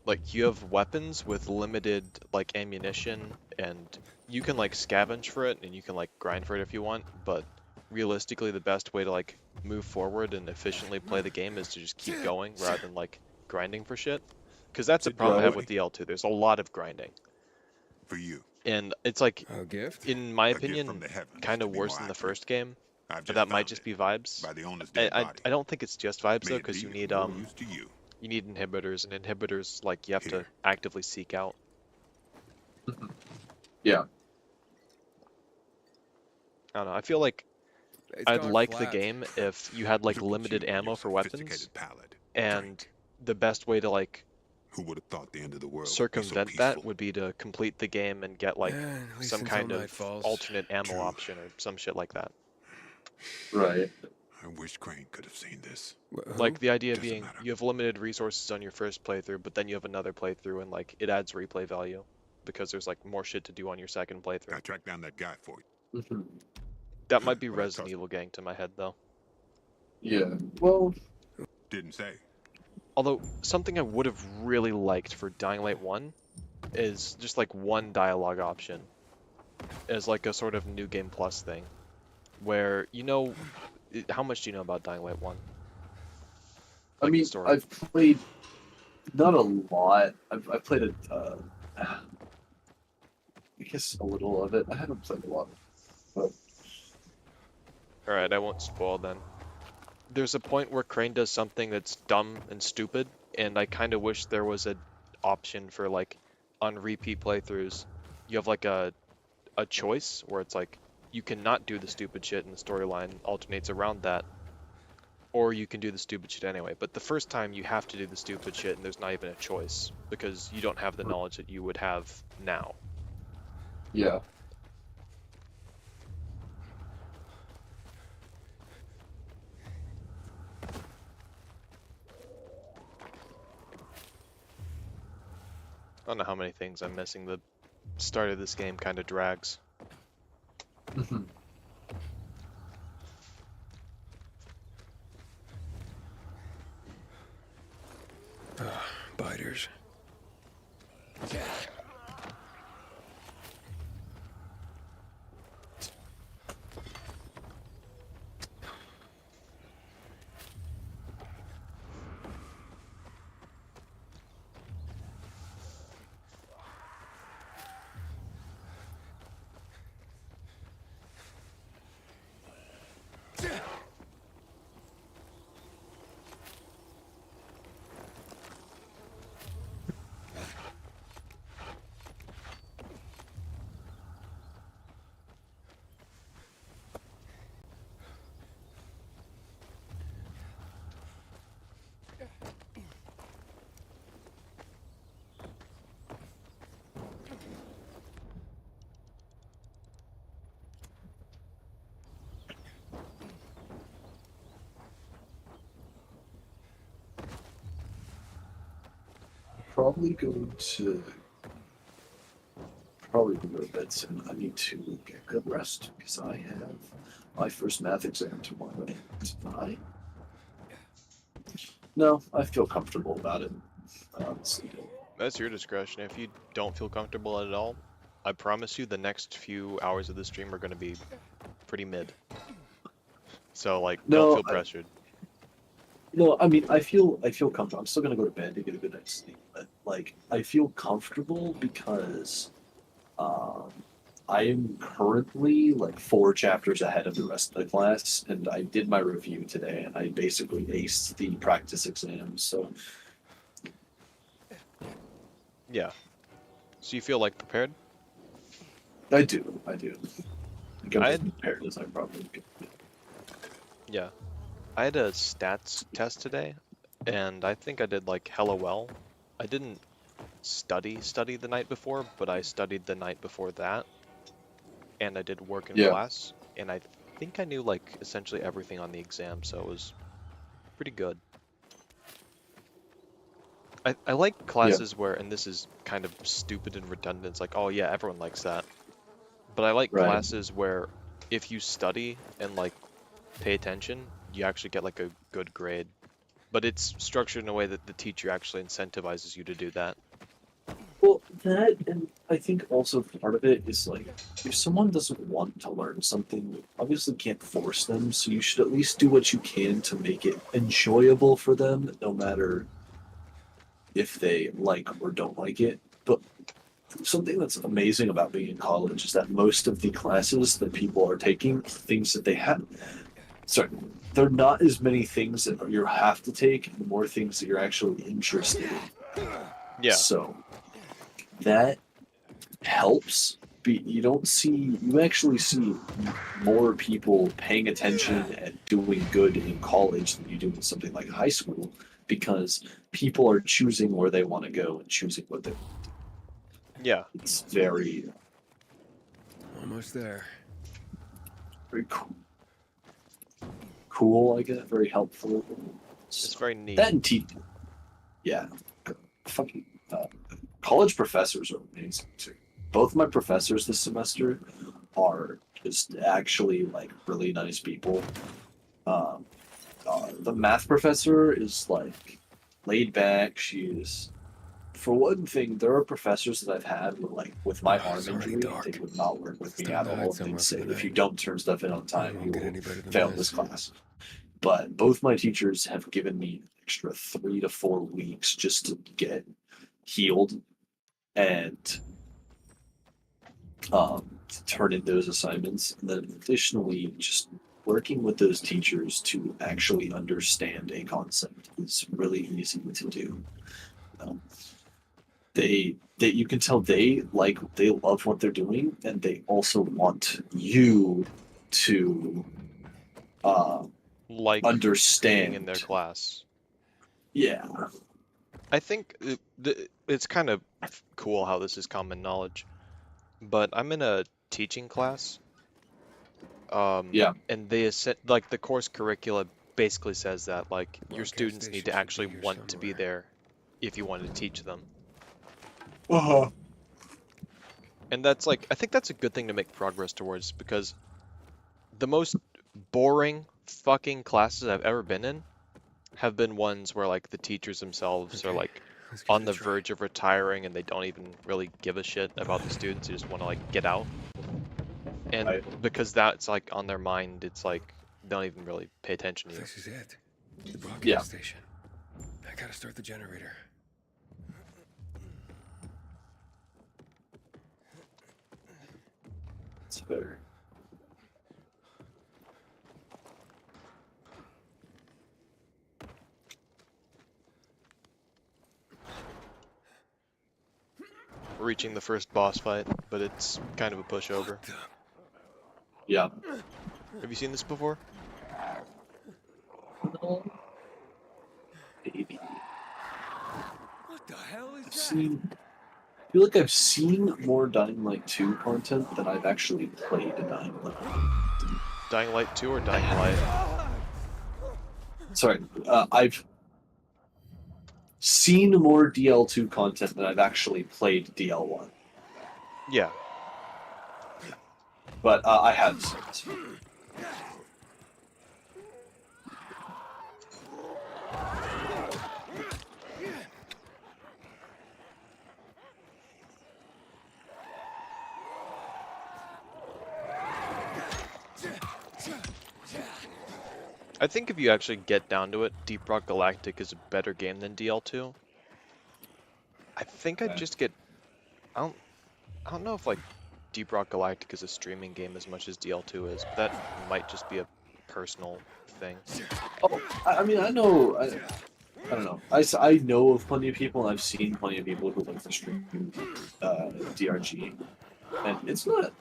like you have weapons with limited like ammunition, and you can like scavenge for it and you can like grind for it if you want, but realistically the best way to like move forward and efficiently play the game is to just keep going rather than like grinding for shit, because that's the problem I have with DL2. There's a lot of grinding for you, and it's like, a gift? in my opinion, kind of worse than the first game. But that might just be vibes. I don't think it's just vibes though, because you need inhibitors, and inhibitors like you have to actively seek out. Yeah. I don't know. I feel like I'd like the game if you had like limited ammo for weapons, and the best way to like who would have thought the end of the world circumvent that would be to complete the game and get like some kind of alternate ammo option or some shit like that. Right. I wish Crane could have seen this. Like the idea Doesn't being matter. you have limited resources on your first playthrough, but then you have another playthrough and like it adds replay value because there's like more shit to do on your second playthrough. I tracked down that guy for you. Mhm. That might be What I Resident cost- Evil gang to my head though. Yeah. Well, Didn't say. Although something I would have really liked for Dying Light 1 is just like one dialogue option as like a sort of new game plus thing where how much do you know about Dying Light 1? I Like the mean, story. I've played not a lot. I've played I guess a little of it. I haven't played a lot, but Alright, I won't spoil then. There's a point where Crane does something that's dumb and stupid, and I kind of wish there was an option for like on repeat playthroughs, you have like a choice where it's like you cannot do the stupid shit and the storyline alternates around that, or you can do the stupid shit anyway. But the first time you have to do the stupid shit and there's not even a choice because you don't have the knowledge that you would have now. yeah. I don't know how many things I'm missing. The start of this game kind of drags. Mhm. Biters. Probably going to go to bed soon. I need to get good rest because I have my first math exam tomorrow. And I feel comfortable about it. Honestly, That's your discretion. If you don't feel comfortable at all, I promise you the next few hours of the stream are going to be pretty mid. So like, don't feel pressured. No, I mean, I feel comfortable. I'm still gonna go to bed to get a good night's sleep, but like, I feel comfortable because, I am currently like 4 chapters ahead of the rest of the class, and I did my review today, and I basically aced the practice exam. So Yeah. So you feel like prepared? I do. Like, I'm I as had- prepared as I probably could. Yeah. I had a stats test today, and I think I did like hella well. I didn't study the night before, but I studied the night before that, and I did work in Yeah. class, and I think I knew like essentially everything on the exam, so it was pretty good. I like classes where, and this is kind of stupid and redundant, it's like, oh yeah, everyone likes that. But I like Right. classes where if you study and like pay attention, you actually get like a good grade. But it's structured in a way that the teacher actually incentivizes you to do that. Well, that, and I think also part of it is like, if someone doesn't want to learn something, you obviously can't force them, so you should at least do what you can to make it enjoyable for them, no matter if they like or don't like it. But something that's amazing about being in college is that most of the classes that people are taking, things that they have, there are not as many things that you have to take, and more things that you're actually interested in. Yeah. So that helps. You actually see more people paying attention and doing good in college than you do in something like high school, because people are choosing where they want to go and choosing what they want. Yeah. It's very Almost there. cool. cool, I guess, very helpful. It's very neat. That and yeah, fucking college professors are amazing too. Both my professors this semester are just actually like really nice people. The math professor is like laid back. She is, for one thing, there are professors that I've had where, like with my arm injury, they would not work with me at all. They'd say, if you don't turn stuff in on time, you will fail this class. But both my teachers have given me an extra 3 to 4 weeks just to get healed and to turn in those assignments. And then additionally, just working with those teachers to actually understand a concept is really easy to do. They you can tell they love what they're doing, and they also want you to Like understand being in their class. Yeah. I think it's kind of cool how this is common knowledge, but I'm in a teaching class. Yeah. And they like the course curricula basically says that like your students need to actually want to be there if you want to teach them. Uh-huh. And that's like, I think that's a good thing to make progress towards, because the most boring fucking classes I've ever been in have been ones where like the teachers themselves are like on the verge of retiring and they don't even really give a shit about the students. They just want to like get out. And because that's like on their mind, it's like they don't even really pay attention to you. This is it. The broadcast station. I gotta start the generator. It's better. We're reaching the first boss fight, but it's kind of a pushover. Yeah. Have you seen this before? No. Maybe. What the hell is I feel like I've seen more Dying Light 2 content than I've actually played Dying Light. Dying Light 2 or Dying Light? Sorry, I've seen more DL2 content than I've actually played DL1. Yeah. But I have seen it. I think if you actually get down to it, Deep Rock Galactic is a better game than DL2. I think I'd just get... I don't know if like Deep Rock Galactic is a streaming game as much as DL2 is, but that might just be a personal thing. Oh, I mean, I know... I don't know. I know of plenty of people, and I've seen plenty of people who like to stream DRG, and it's not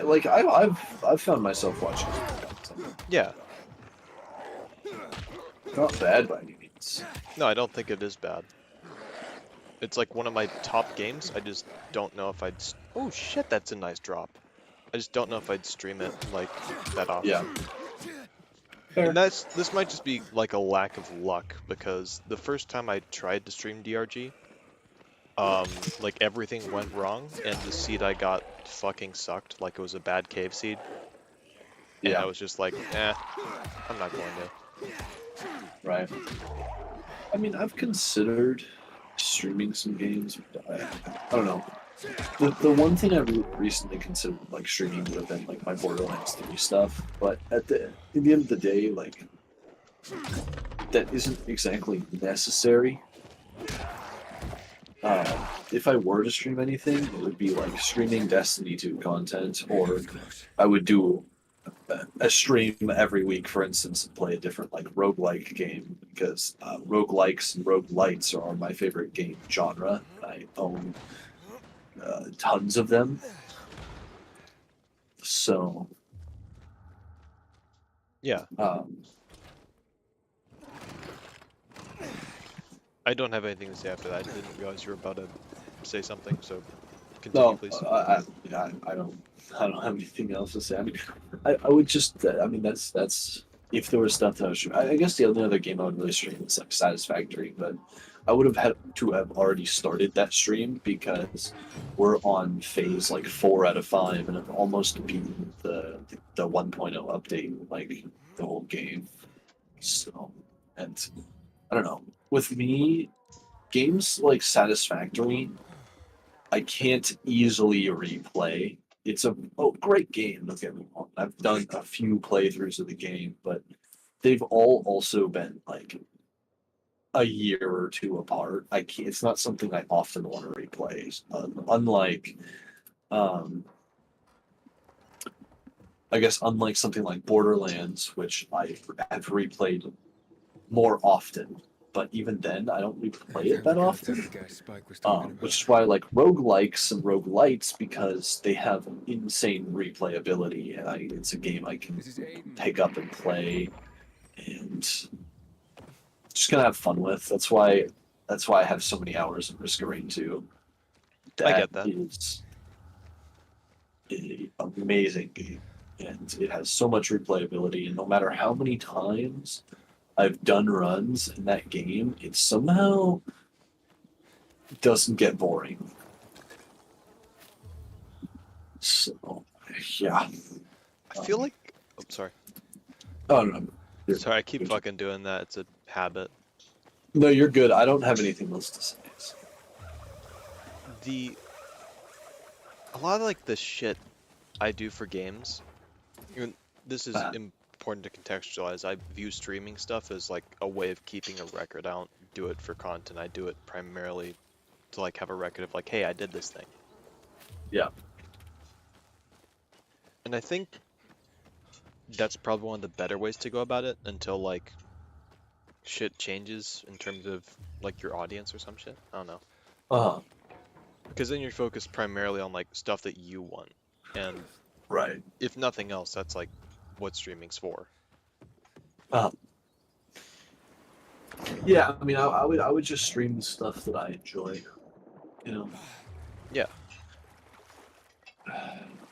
like I've found myself watching. Yeah. Not bad by any means. No, I don't think it is bad. It's like one of my top games. I just don't know if I'd. Oh shit, that's a nice drop. I just don't know if I'd stream it like that often. Yeah. And this might just be like a lack of luck, because the first time I tried to stream DRG, like everything went wrong and the seed I got fucking sucked, like it was a bad cave seed. And I was just like, I'm not going to. Right. I mean, I've considered streaming some games, but I don't know. The one thing I recently considered like streaming would have been like my Borderlands 3 stuff, but at the end of the day, like that isn't exactly necessary. If I were to stream anything, it would be like streaming Destiny 2 content, or I would do a stream every week, for instance, and play a different like roguelike game, because roguelikes and roguelites are my favorite game genre. I own tons of them. So yeah. I don't have anything to say after that. I didn't realize you were about to say something, so continue, please. I don't have anything else to say. I mean, I would just, I mean, that's if there was stuff that I was, I guess the only other game I would really stream was like Satisfactory, but I would have had to have already started that stream because we're on phase like 4 out of 5 and I've almost beaten the 1.0 update, like the whole game. So, and I don't know. With me, games like Satisfactory, I can't easily replay. It's a great game, don't get me wrong. I've done a few playthroughs of the game, but they've all also been like a year or two apart. I can't, it's not something I often want to replay. Unlike, um, I guess, unlike something like Borderlands, which I have replayed more often. But even then, I don't replay it that often. Which is why I like roguelikes and roguelites because they have insane replayability, and it's a game I can pick up and play, and just gonna have fun with. That's why I have so many hours in Risk of Rain 2. I get that. Is an amazing game, and it has so much replayability, and no matter how many times I've done runs in that game, it somehow doesn't get boring. So, yeah. I feel like... Oh, sorry. Oh, no. Sorry, I keep fucking doing that. It's a habit. No, you're good. I don't have anything else to say. So. A lot of, like, the shit I do for games... This is important to contextualize. I view streaming stuff as like a way of keeping a record. I don't do it for content. I do it primarily to like have a record of like, hey, I did this thing. Yeah. And I think that's probably one of the better ways to go about it until like shit changes in terms of like your audience or some shit. I don't know. Uh-huh. Because then you're focused primarily on like stuff that you want. And right. If nothing else, that's like what streaming's for. Yeah, I mean, I would just stream the stuff that I enjoy, you know. Yeah.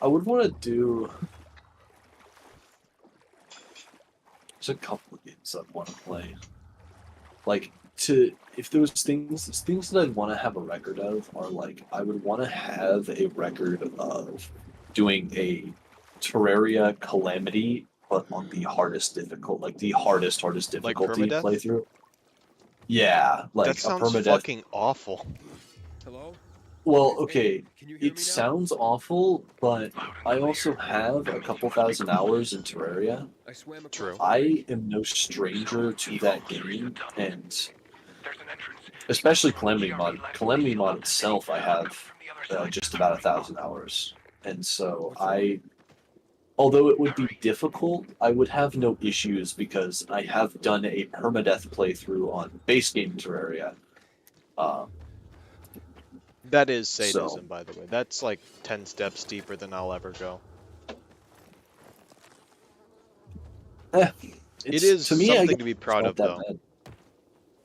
I would want to do. There's a couple of games I'd want to play. Like if there was things that I'd want to have a record of are like I would want to have a record of doing a Terraria Calamity, but on the hardest difficult, the hardest difficulty Permadeath? playthrough. Yeah, like that sounds a Permadeath. Fucking awful. Hello? Well, okay, it sounds awful, but I also have a couple thousand hours in Terraria. True. I am no stranger to that game, and especially Calamity Mod. Calamity Mod itself, I have just about 1,000 hours, and so although it would be difficult, I would have no issues because I have done a permadeath playthrough on base game Terraria. That is sadism, by the way. That's like 10 steps deeper than I'll ever go. It is to me, something to be proud of, though. Bad.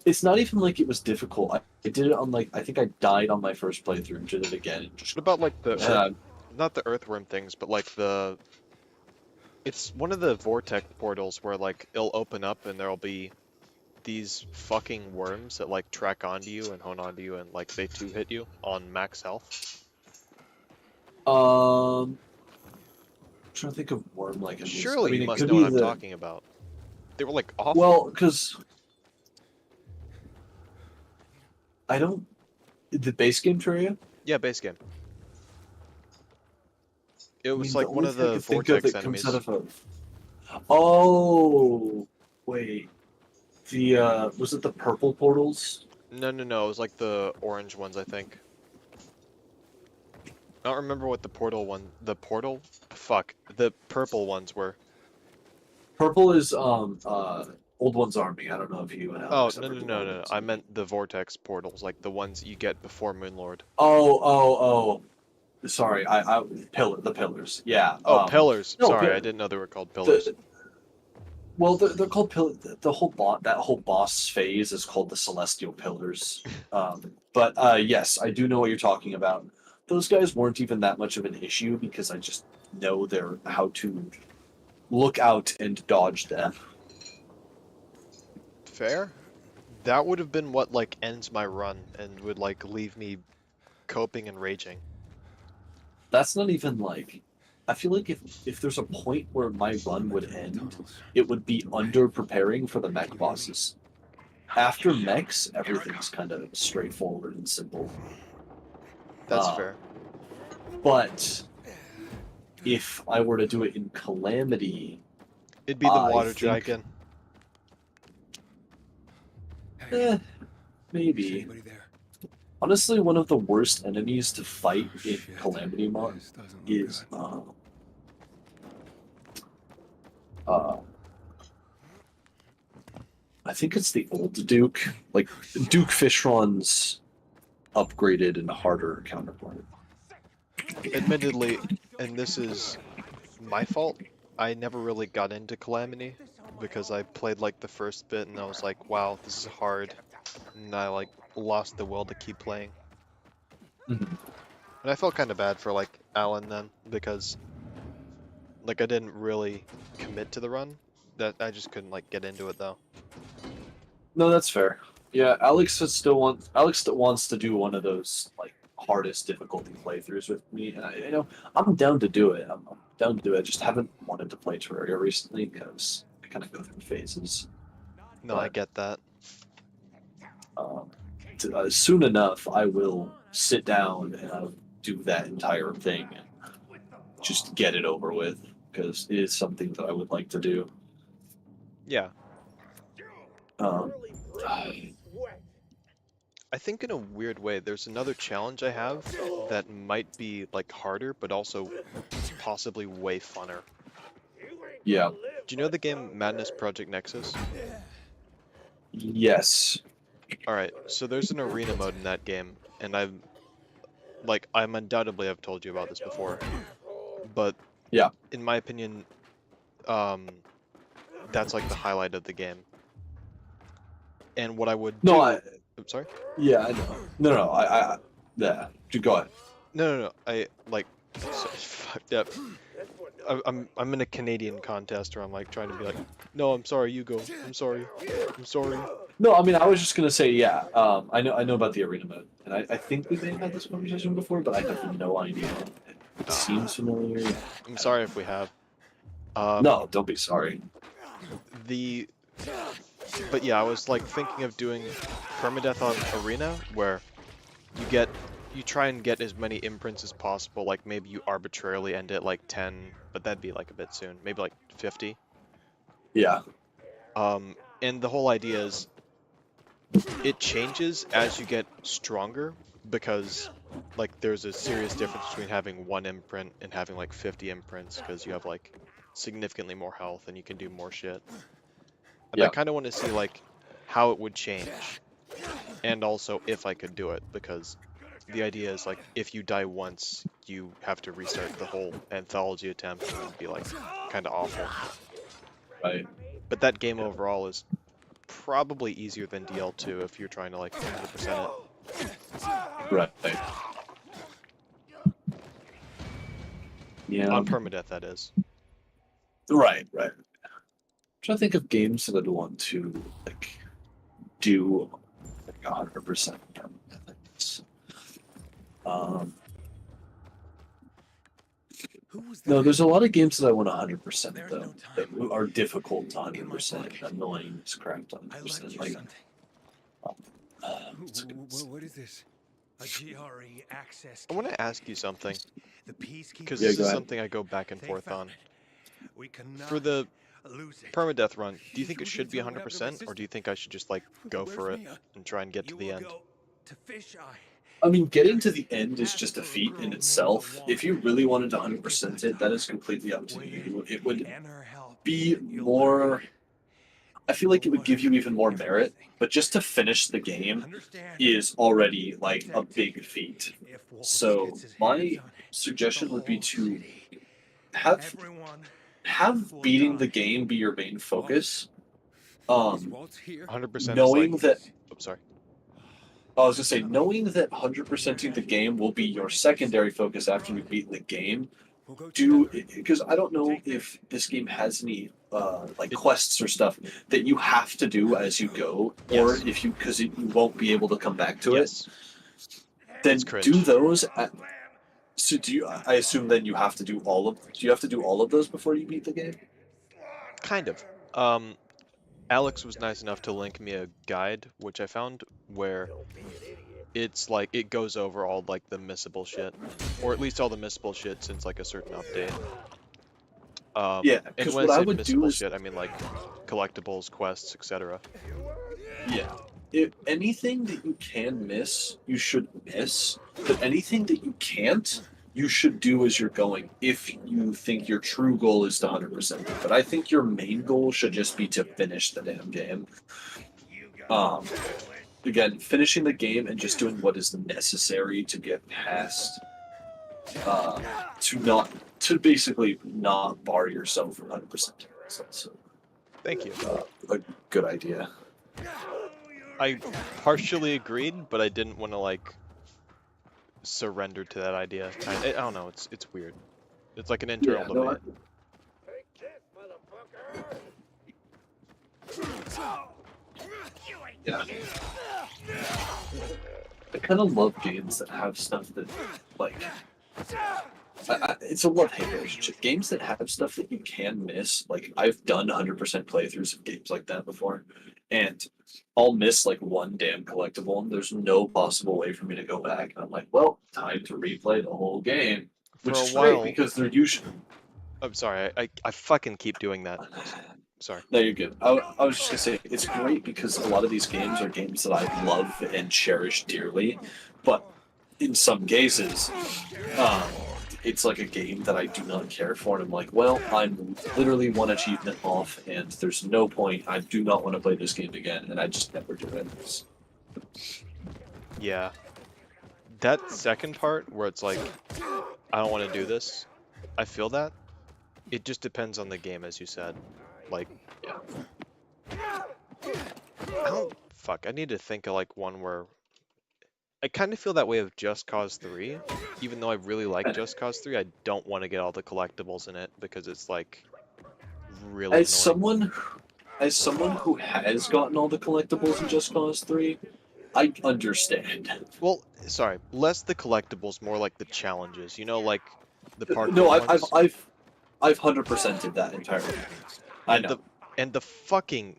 It's not even like it was difficult. I did it on I think I died on my first playthrough and did it again. What about like not the earthworm things, but like it's one of the vortex portals where like it'll open up and there'll be these fucking worms that like track onto you and hone onto you and like they two hit you on max health. I'm trying to think of worm like. Surely you must know what I'm talking about. They were like awful. Well, because I don't. The base game Terraria? Yeah, base game. It was like one of the vortex enemies. Oh, wait. Was it the purple portals? No. It was like the orange ones, I think. I don't remember what the purple ones were. Purple is Old One's Army. I don't know if you and Alex no. I meant the vortex portals, like the ones you get before Moonlord. Oh. Sorry, the pillars. Yeah. Pillars. No, sorry, I didn't know they were called pillars. They're called pillars. That whole boss phase is called the Celestial Pillars. But yes, I do know what you're talking about. Those guys weren't even that much of an issue because I just know how to look out and dodge them. Fair. That would have been what like ends my run and would like leave me coping and raging. That's not even like. I feel like if there's a point where my run would end, it would be under preparing for the mech bosses. After mechs, everything's kind of straightforward and simple. That's fair. But if I were to do it in Calamity, it'd be the water dragon. Maybe. Honestly, one of the worst enemies to fight in Calamity mod is I think it's the old Duke, like Duke Fishron's upgraded and harder counterpart. Admittedly, and this is my fault, I never really got into Calamity because I played like the first bit and I was like, wow, this is hard, and I like lost the will to keep playing. Mm-hmm. And I felt kind of bad for like Alan then because like I didn't really commit to the run. That I just couldn't like get into it though. No, that's fair. Yeah, Alex wants to do one of those like hardest difficulty playthroughs with me, and I'm down to do it. I'm down to do it. I just haven't wanted to play Terraria recently because I kind of go through phases. No, I get that. Soon enough, I will sit down and I'll do that entire thing and just get it over with because it is something that I would like to do. Yeah. I think in a weird way, there's another challenge I have that might be like harder, but also possibly way funner. Yeah. Do you know the game Madness Project Nexus? Yes. Alright, so there's an arena mode in that game, and I'm undoubtedly have told you about this before, but yeah, in my opinion, that's like the highlight of the game. And what I would do... I'm sorry? Yeah, I know. No, yeah, go ahead. No, I, like, fucked up. I'm in a Canadian contest where I'm like trying to be like, no, I'm sorry, you go. I'm sorry. No, I mean, I was just gonna say, yeah. I know about the arena mode, and I think we may have had this conversation before, but I have no idea. It seems familiar. I'm sorry if we have. No, don't be sorry. But yeah, I was like thinking of doing Permadeath on Arena, where you try and get as many imprints as possible. Like maybe you arbitrarily end at like 10, but that'd be like a bit soon. Maybe like 50. Yeah. And the whole idea is it changes as you get stronger, because like there's a serious difference between having 1 imprint and having like 50 imprints, because you have like significantly more health and you can do more shit. And I kind of want to see like how it would change, and also if I could do it, because the idea is like if you die once, you have to restart the whole anthology attempt, and it'd be like kind of awful. Right. But that game overall is probably easier than DL2 if you're trying to like 100% it. Right. Yeah. On Permadeath, that is. Right. I'm trying to think of games that I'd want to like do like 100% permanent. No, there's a lot of games that I want 100% though that are difficult to 100%, annoying as crap to 100%. Like, what is this? A GRE access. I want to ask you something, because Yeah, this go is ahead. something I go back and forth on. For the Permadeath run, do you think it should be 100%, or do you think I should just like go for it and try and get to the end? I mean, getting to the end is just a feat in itself. If you really wanted to 100% it, that is completely up to you. It would be more... I feel like it would give you even more merit, but just to finish the game is already like a big feat. So my suggestion would be to have beating the game be your main focus. 100% knowing like, that... I'm sorry. I was going to say, knowing that 100%ing the game will be your secondary focus after you beat the game We'll go do together. because I don't know if this game has any like quests or stuff that you have to do as you go, or Yes. if you because you won't be able to come back to it. Yes. Then It's cringe. do those. So do you? I assume then you have to do all of. Do you have to do all of those before you beat the game? Kind of. Alex was nice enough to link me a guide, which I found where it's like it goes over all like the missable shit, or at least all the missable shit since like a certain update. Yeah, and because when what I I say would do missable is shit, I mean like collectibles, quests, etc. yeah. If anything that you can miss, you should miss. But anything that you can't, you should do as you're going. If you think your true goal is to 100%, but I think your main goal should just be to finish the damn game. Again, finishing the game and just doing what is necessary to get past, to basically not bar yourself from 100%. So, Thank you. a good idea. I partially agreed, but I didn't want to like surrender to that idea. I don't know. It's weird. It's like an internal Yeah, no, debate. Yeah. I kind of love games that have stuff that, like, it's a love-hate relationship. Games that have stuff that you can miss, like, I've done 100% playthroughs of games like that before, and I'll miss, like, one damn collectible, and there's no possible way for me to go back. And I'm like, well, time to replay the whole game, For which a is great while, because they're usually... I'm sorry. I fucking keep doing that. Sorry. No, you're good. I was just gonna say it's great because a lot of these games are games that I love and cherish dearly, but in some cases, it's like a game that I do not care for, and I'm like, well, I'm literally one achievement off, and there's no point. I do not want to play this game again, and I just never do it. Yeah. That second part where it's like, I don't want to do this, I feel that. It just depends on the game, as you said. Like, Yeah. I need to think of like one where I kind of feel that way of Just Cause 3. Even though I really like Just Cause 3, I don't want to get all the collectibles in it because it's like really As annoying. someone who has gotten all the collectibles in Just Cause 3, I understand. Well, sorry, less the collectibles, more like the challenges. You know, like the parkour No, ones. I've 100%ed that entirely. I And know. the fucking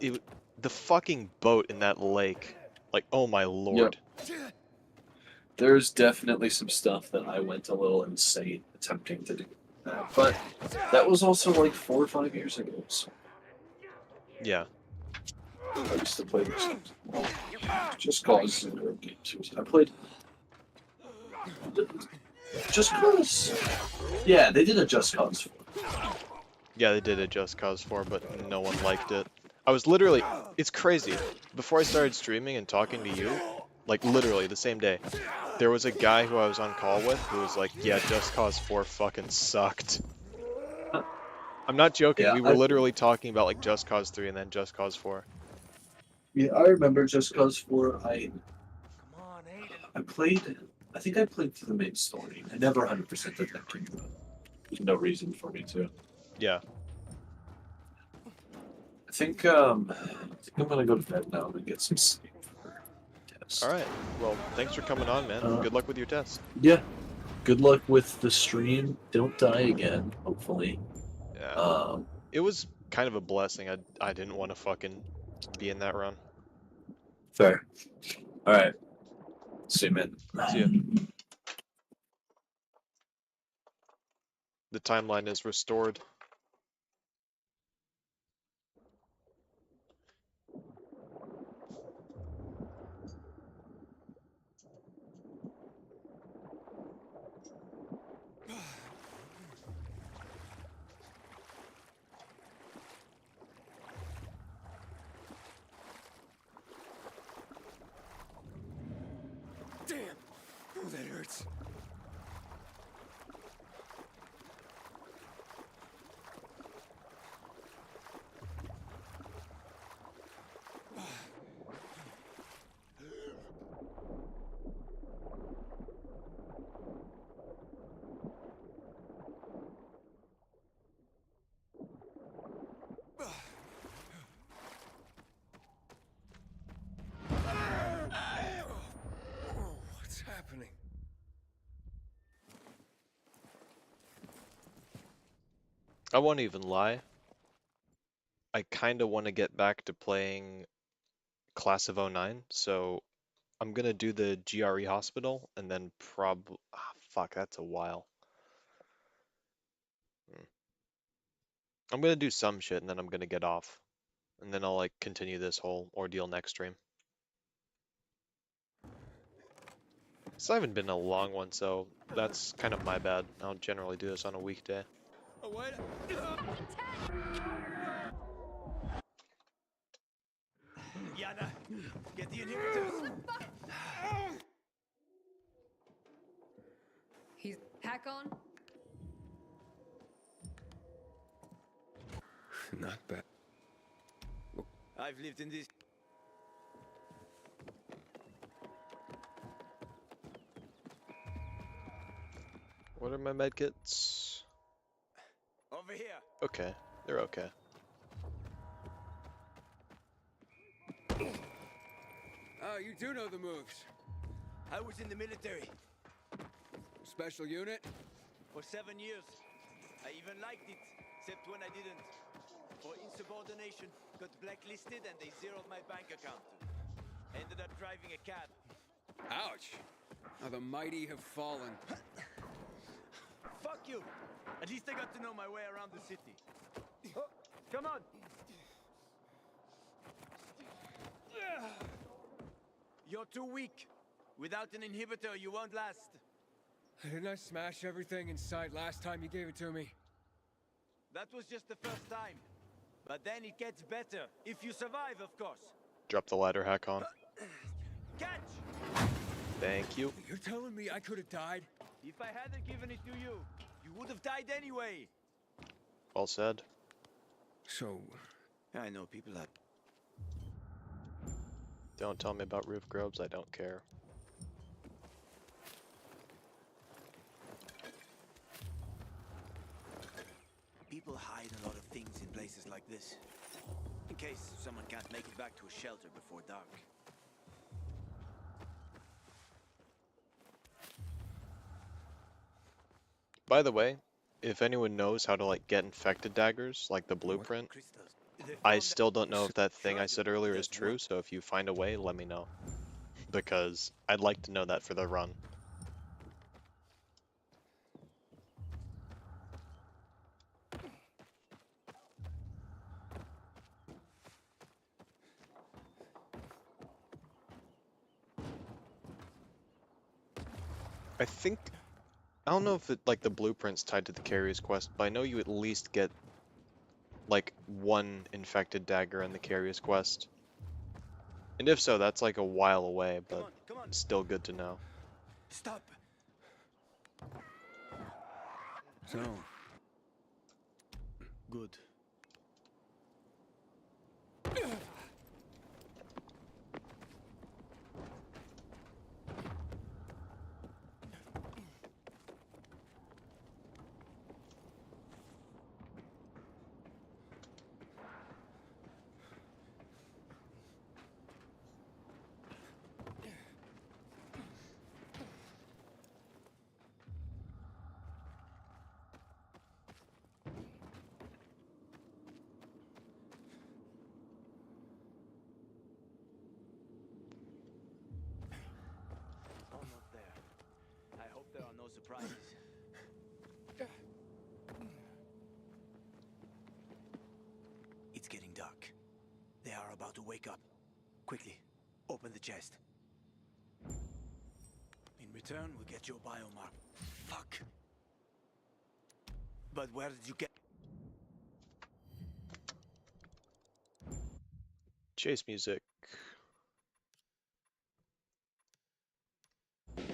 the fucking boat in that lake. Like, oh my lord. Yep. There's definitely some stuff that I went a little insane attempting to do that, but that was also like 4 or 5 years ago. So Yeah. I used to play these games. Just Cause is a great game too. I played Just Cause. Yeah, they did a Just Cause. Yeah, they did a Just Cause 4, but no one liked it. I was literally, it's crazy. Before I started streaming and talking to you, like literally the same day, there was a guy who I was on call with who was like, yeah, Just Cause 4 fucking sucked. I'm not joking, Yeah, we were literally talking about like Just Cause 3 and then Just Cause 4. Yeah, I remember Just Cause 4. I played. I think I played through the main story. I never 100% did that game. There's no reason for me to. Yeah. I think I'm gonna go to bed now and get some sleep for test. Alright, well, thanks for coming on, man. Good luck with your test. Yeah. Good luck with the stream. Don't die again, hopefully. Yeah. It was kind of a blessing. I didn't want to fucking be in that run. Fair. Alright. See you, man. See ya. The timeline is restored. Damn! Oh, that hurts. I won't even lie. I kind of want to get back to playing Class of '09, so I'm gonna do the GRE Hospital and then fuck, that's a while. I'm gonna do some shit and then I'm gonna get off. And then I'll like continue this whole ordeal next stream. It's not even been a long one, so that's kind of my bad. I don't generally do this on a weekday. Oh, what? Yana, get the inhibitors. He's hack on. Not bad. I've lived in this. What are my medkits? Over here. Okay, they're okay. Oh, you do know the moves. I was in the military Special unit? for 7 years. I even liked it, except when I didn't. For insubordination, got blacklisted and they zeroed my bank account. Ended up driving a cab. Ouch. How the mighty have fallen. Fuck you! At least I got to know my way around the city. Oh, come on! You're too weak. Without an inhibitor, you won't last. Didn't I smash everything in sight last time you gave it to me? That was just the first time. But then it gets better. If you survive, of course. Drop the ladder hack on. Catch! Thank you. You're telling me I could have died? If I hadn't given it to you, you would have died anyway. Well said. So... I know people that... Don't tell me about roof grubs, I don't care. People hide a lot of things in places like this. In case someone can't make it back to a shelter before dark. By the way, if anyone knows how to like get infected daggers, like the blueprint, I still don't know if that thing I said earlier is true, so if you find a way, let me know. Because I'd like to know that for the run. I don't know if it, like the blueprint's tied to the carrier's quest, but I know you at least get like one infected dagger in the carrier's quest. And if so, that's like a while away, but still good to know. Stop. So... Good. Almost there. I hope there are no surprises. It's getting dark. They are about to wake up. Quickly, open the chest. In return, we'll get your biomarker. Fuck. But where did you get... Chase music. They're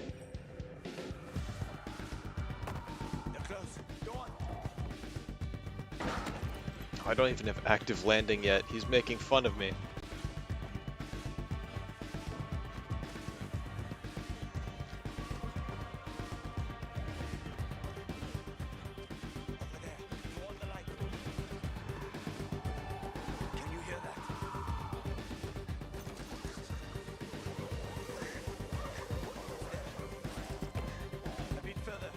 close. Go on. I don't even have active landing yet. He's making fun of me. Over there. Toward the light. Can you hear that? A bit further.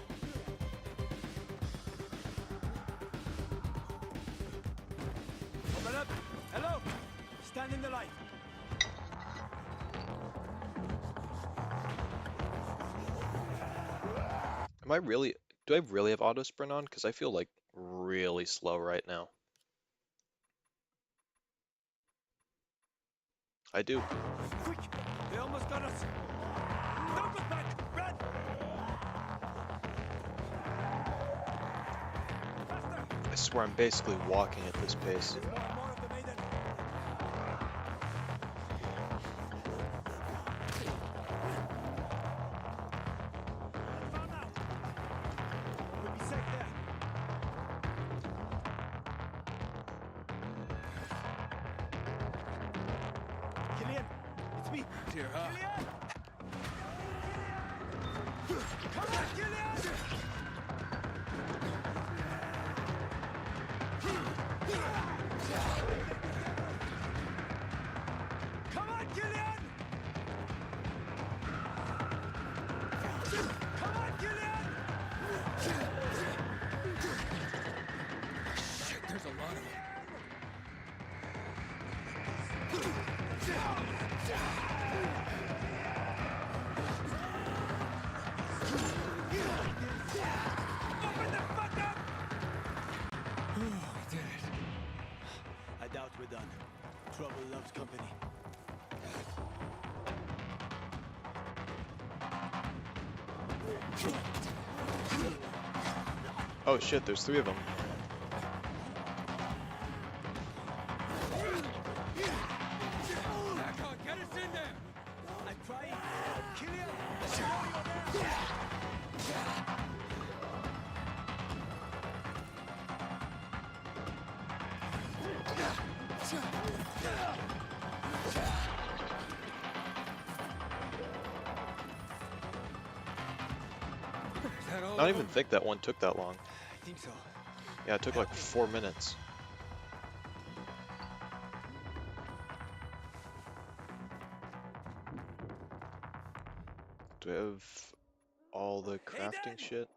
up. Hello. Stand in the light. Am I really? Do I really have auto sprint on? Because I feel like really slow right now. I do. Quick! They almost got us. Don't look back. Run! I swear I'm basically walking at this pace. More of the maiden. Found out. We'll be safe there. Killian, it's me. Dear, huh? Killian! Come on, Killian! Come on, Killian! Come on, Killian! Shit, there's a lot of them. Open the fuck up! We did it. I doubt we're done. Trouble loves company. Oh shit, there's 3 of them. Back on, get us in there. I'm trying. Killian! I know you're there! Is that all I don't of even them? think that one took that long. I think so. Yeah, it took like 4 minutes. Do I have all the crafting shit?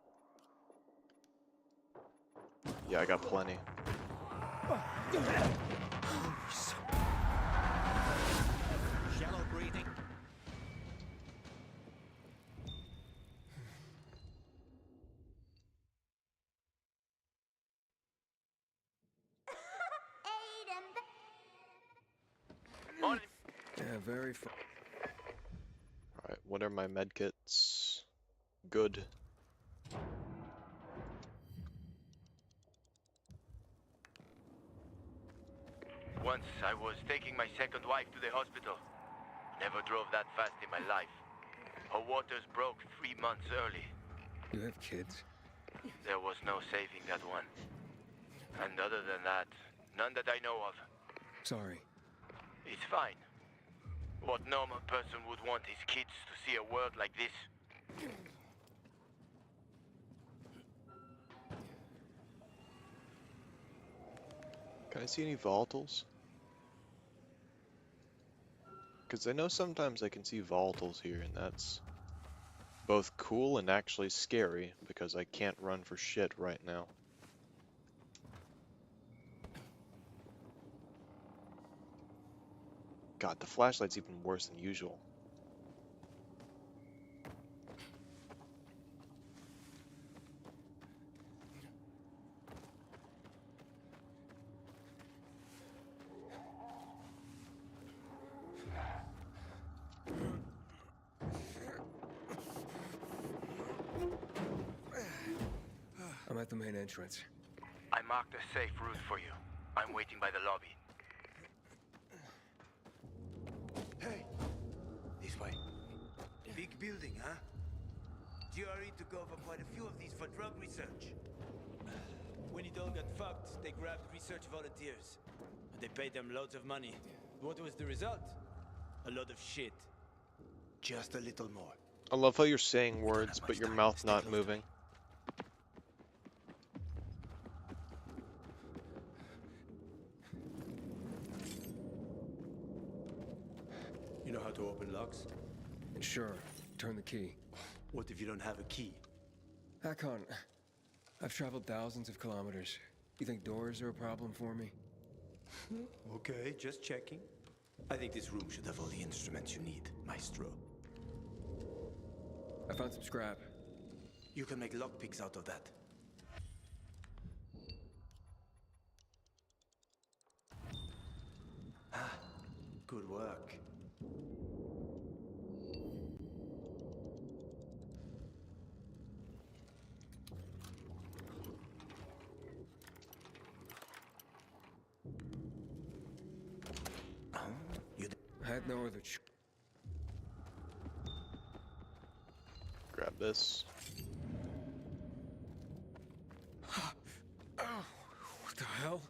Yeah, I got plenty. Shallow breathing. Yeah, very fun. Alright, what are my medkits? Good. Once I was taking my second wife to the hospital. Never drove that fast in my life. Her waters broke 3 months early. You have kids? There was no saving that one. And other than that, none that I know of. Sorry. It's fine. What normal person would want his kids to see a world like this? Can I see any volatiles? Because I know sometimes I can see volatiles here, and that's both cool and actually scary, because I can't run for shit right now. God, the flashlight's even worse than usual. I'm at the main entrance. I marked a safe route for you. I'm waiting by the lobby. Hey! This way. Big building, huh? GRE took over quite a few of these for drug research. When it all got fucked, they grabbed research volunteers. They paid them loads of money. What was the result? A lot of shit. Just a little more. I love how you're saying words, but your mouth not moving. You know how to open locks? Sure. Turn the key. What if you don't have a key? Hakon, I've traveled thousands of kilometers. You think doors are a problem for me? Okay, just checking. I think this room should have all the instruments you need, Maestro. I found some scrap. You can make lockpicks out of that. Ah, good work. I had no other Grab this. Oh, what the hell?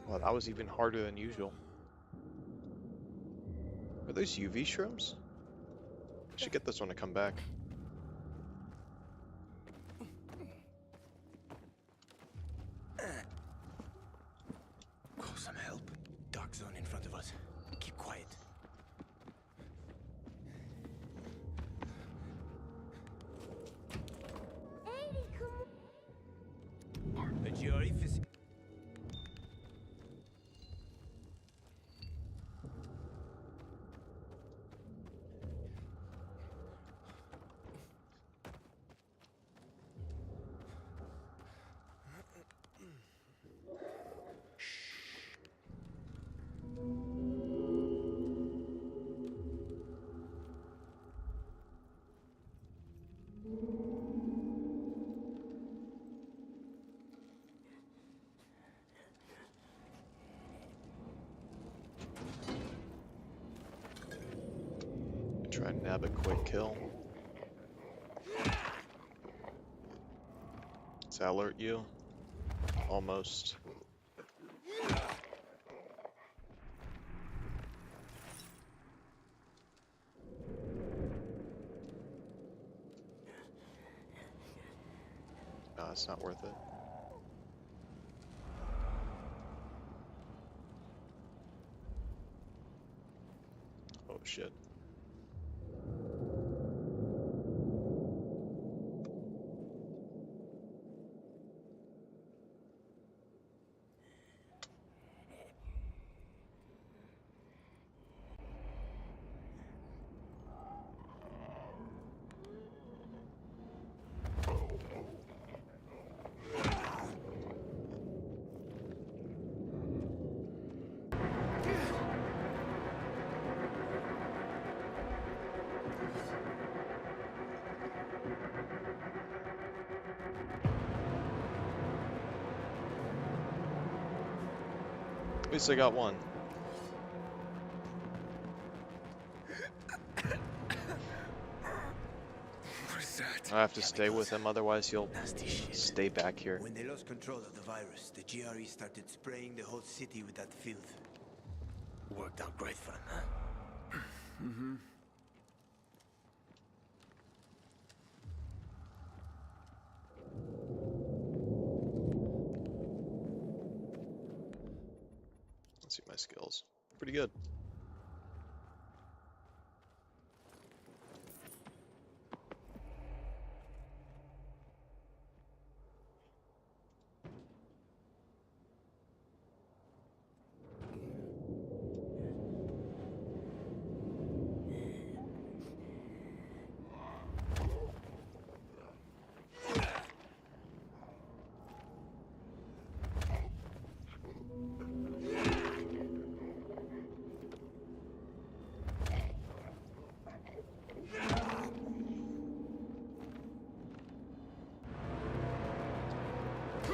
Well, that was even harder than usual. Are those UV shrooms? I should get this one to come back. Call some help. Dark zone in front of us. Keep quiet. The GRE is... Try and nab a quick kill. Does that alert you? Almost. No, it's not worth it. Oh shit. At least I got one. What is that? I have to stay with him, otherwise he'll stay back here. When they lost control of the virus, the GRE started spraying the whole city with that filth. Worked out great for them, huh? Mm-hmm. Let's see my skills. Pretty good.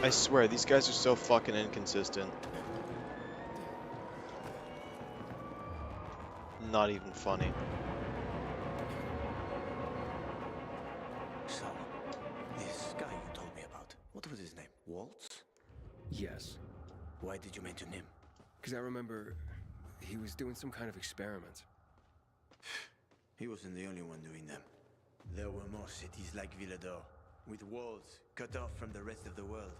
I swear, these guys are so fucking inconsistent. Not even funny. So, this guy you told me about, what was his name? Waltz? Yes. Why did you mention him? Because I remember he was doing some kind of experiment. He wasn't the only one doing them. There were more cities like Villador, with walls cut off from the rest of the world.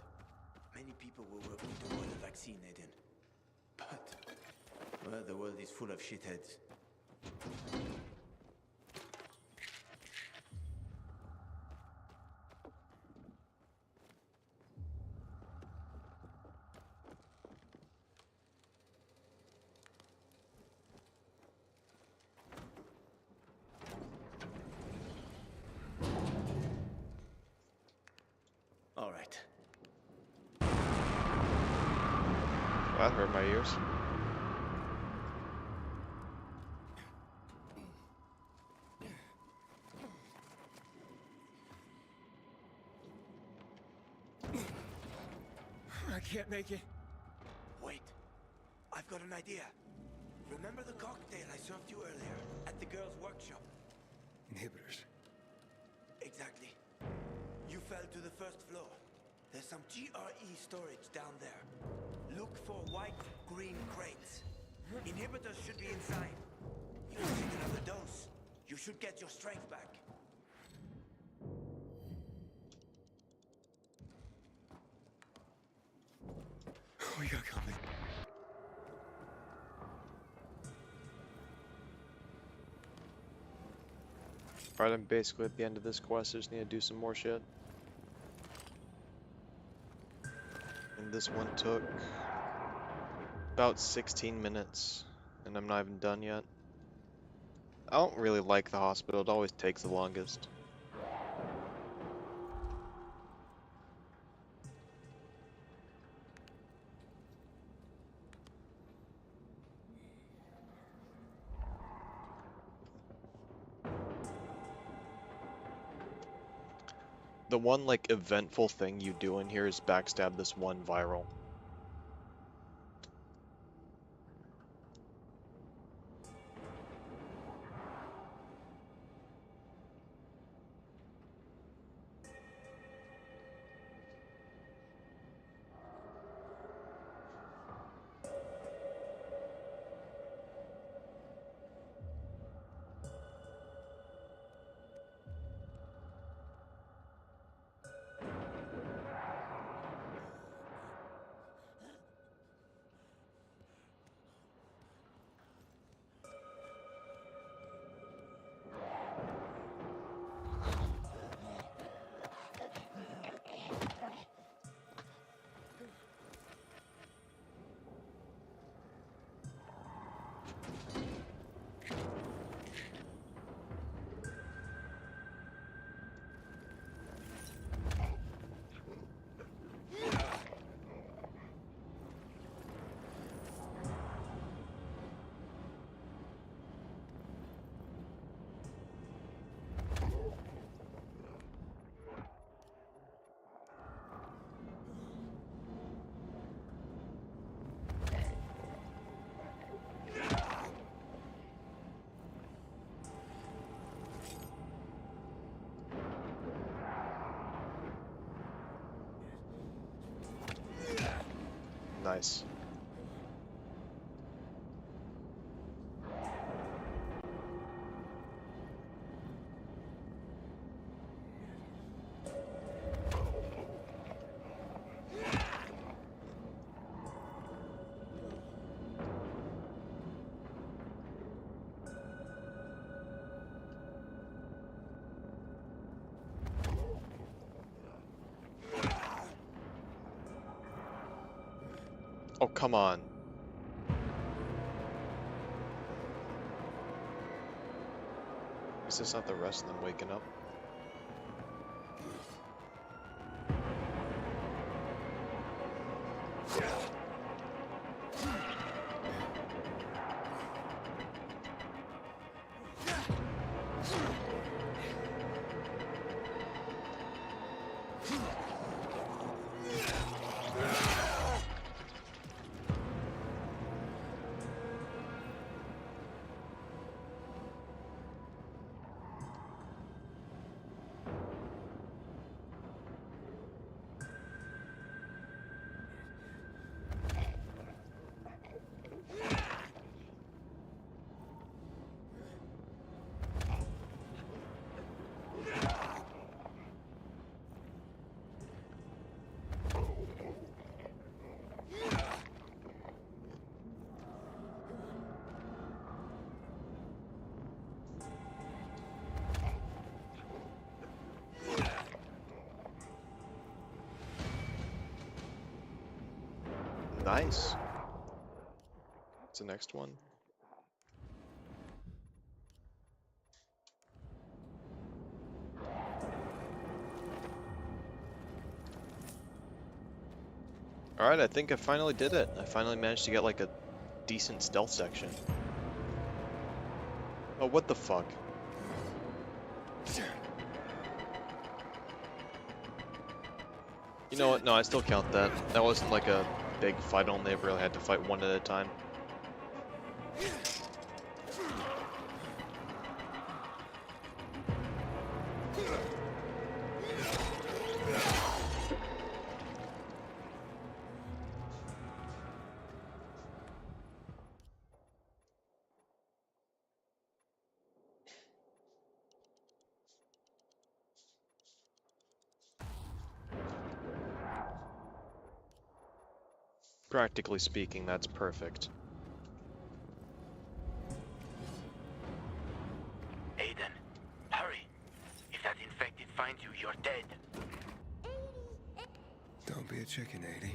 Many people were working toward a vaccine, Aiden. But, well, the world is full of shitheads. All right. That hurt my ears. I can't make it. Wait. I've got an idea. Remember the cocktail I served you earlier at the girls' workshop? Inhibitors. Exactly. You fell to the first floor. There's some GRE storage down there. Look for white, green crates. Inhibitors should be inside. If you take another dose, you should get your strength back. We got company. Alright, I'm basically at the end of this quest. I just need to do some more shit. And this one took about 16 minutes, and I'm not even done yet. I don't really like the hospital. It always takes the longest. The one, like, eventful thing you do in here is backstab this one viral. Nice. Oh, come on. Is this not the rest of them waking up? Nice. What's the next one? Alright, I think I finally did it. I finally managed to get like a decent stealth section. Oh, what the fuck? You know what? No, I still count that. That wasn't like a big fight only. I really had to fight one at a time. Practically speaking, that's perfect. Aiden, hurry. If that infected finds you, you're dead. Don't be a chicken, 80.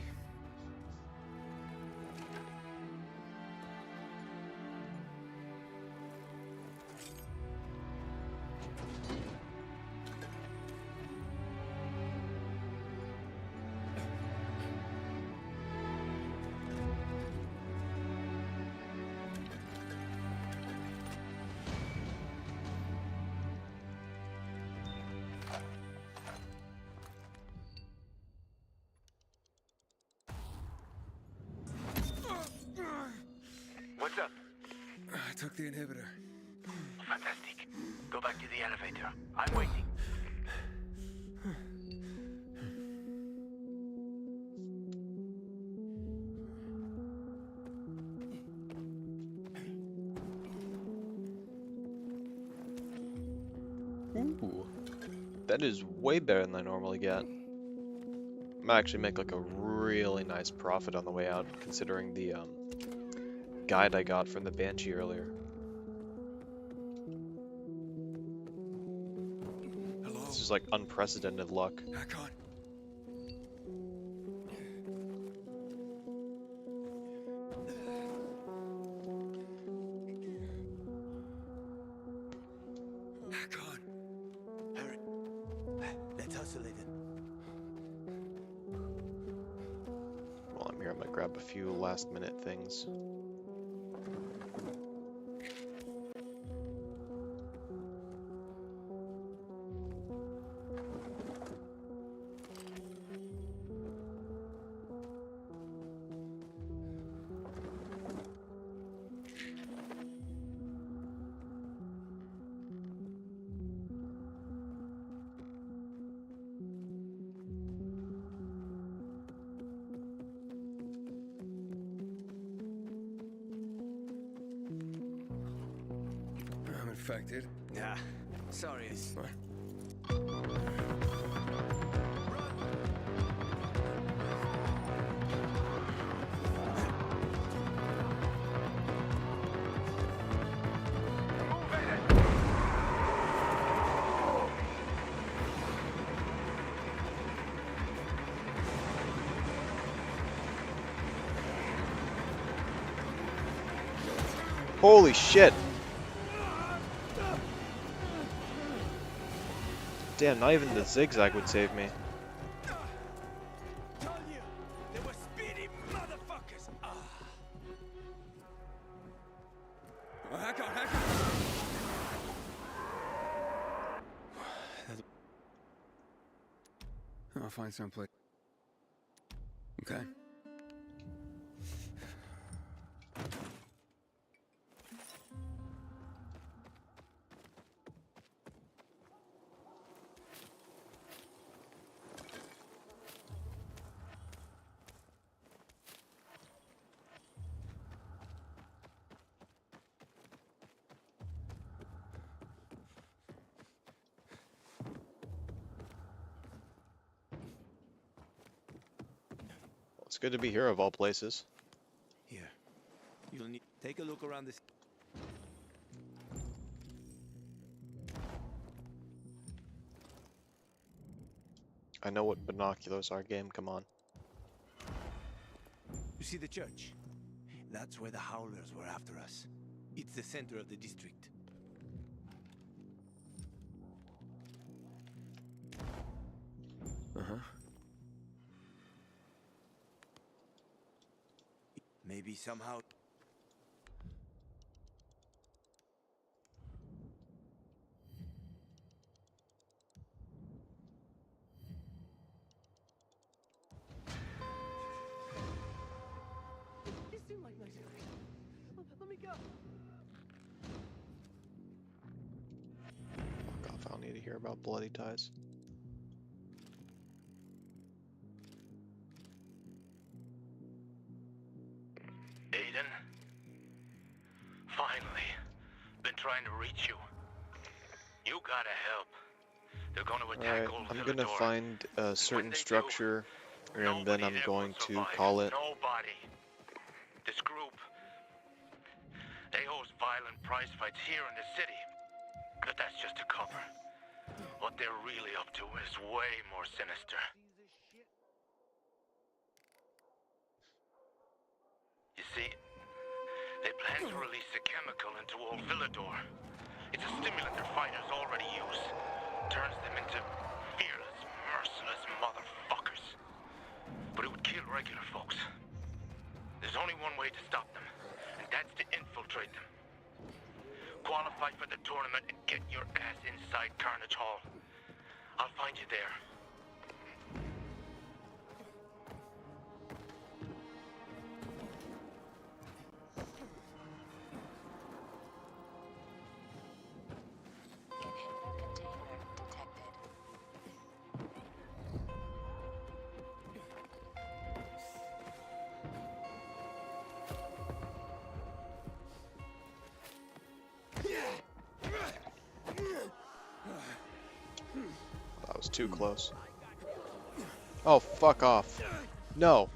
What's up? I took the inhibitor. Fantastic. Go back to the elevator. I'm waiting. Ooh. That is way better than I normally get. I might actually make like a really nice profit on the way out, considering the guide I got from the Banshee earlier. Hello? This is like unprecedented luck. Back on. Back on. Hurry. Let's hustle, Aiden. While I'm here, I'm gonna grab a few last minute things. I'm infected. Yeah. Sorry. What? Holy shit! Damn, not even the zigzag would save me. Told you, they were speedy motherfuckers. Hack on, hack on. I'll find someplace. Okay. It's good to be here of all places. Here, you'll need take a look around this. I know what binoculars are, game, come on. You see the church? That's where the Howlers were after us. It's the center of the district. Uh-huh. Maybe somehow... You seem like nice guys. Let me go. Fuck off, I don't need to hear about bloody ties. Aiden? Finally. Been trying to reach you. You gotta help. They're gonna attack Alright, Old I'm Villador. gonna find a certain they do, structure, and then Nobody I'm there going will to survive. call it. Nobody. This group. They host violent prize fights here in the city. But that's just a cover. What they're really up to is way more sinister. You see, they plan to release a chemical into Old Villador. It's a stimulant their fighters already use. Turns them into fearless, merciless motherfuckers. But it would kill regular folks. There's only one way to stop them, and that's to infiltrate them. Qualify for the tournament and get your ass inside Carnage Hall. I'll find you there. That was too close. Oh, fuck off. No.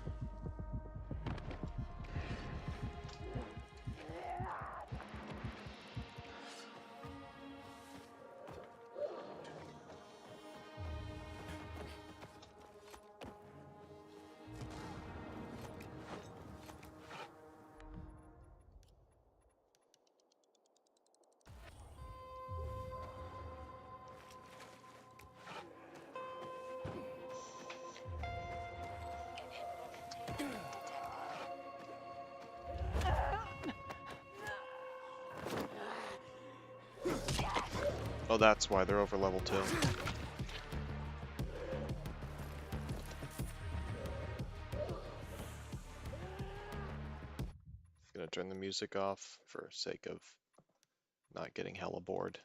Oh, that's why they're over level 2. Gonna turn the music off for sake of not getting hella bored.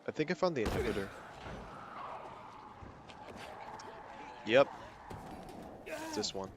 I think I found the inhibitor. Yep. It's this one.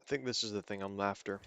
think this is the thing I'm after.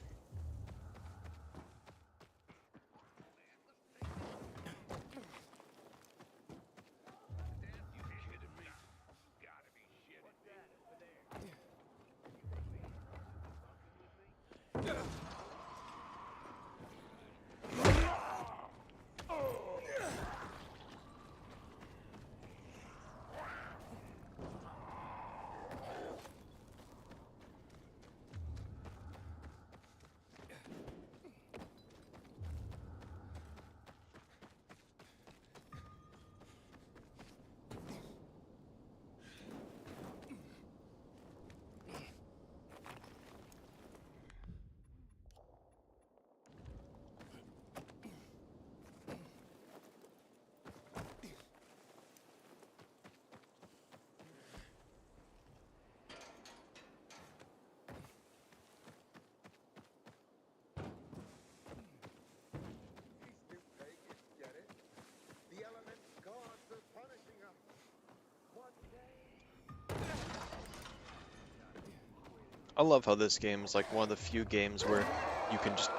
I love how this game is like one of the few games where you can just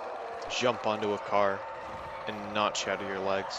jump onto a car and not shatter your legs.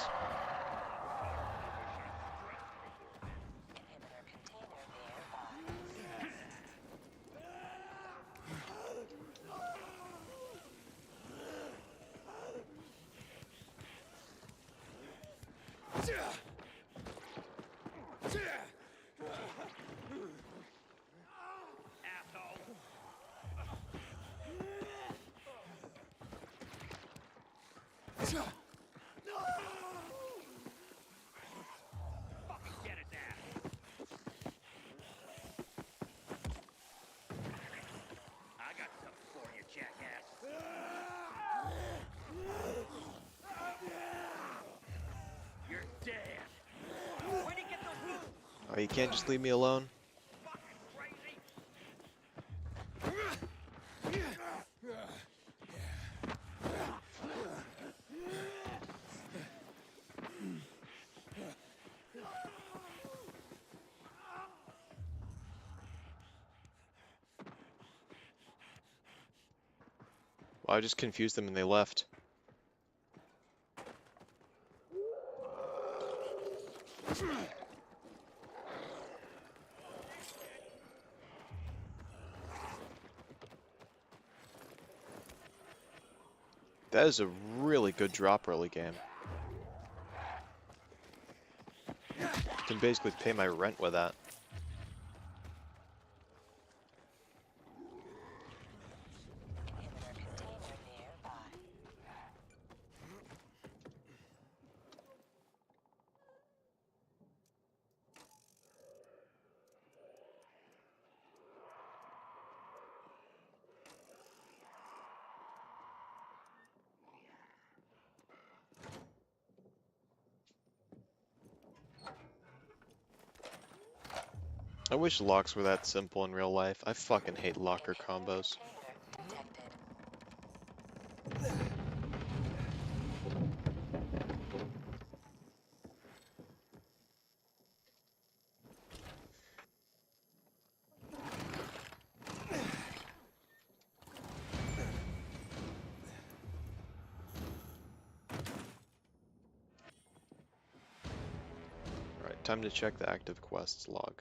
Oh, you can't just leave me alone? Well, I just confused them and they left. That is a really good drop early game. Can basically pay my rent with that. I wish locks were that simple in real life. I fucking hate locker combos. Alright, time to check the active quests log.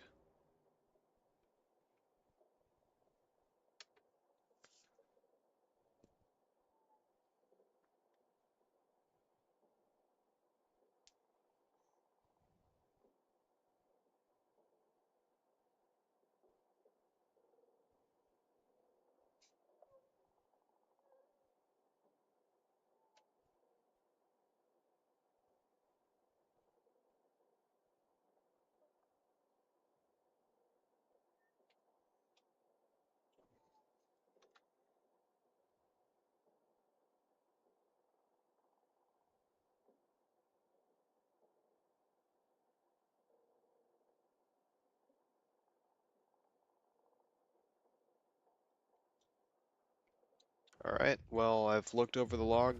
Alright, well, I've looked over the log.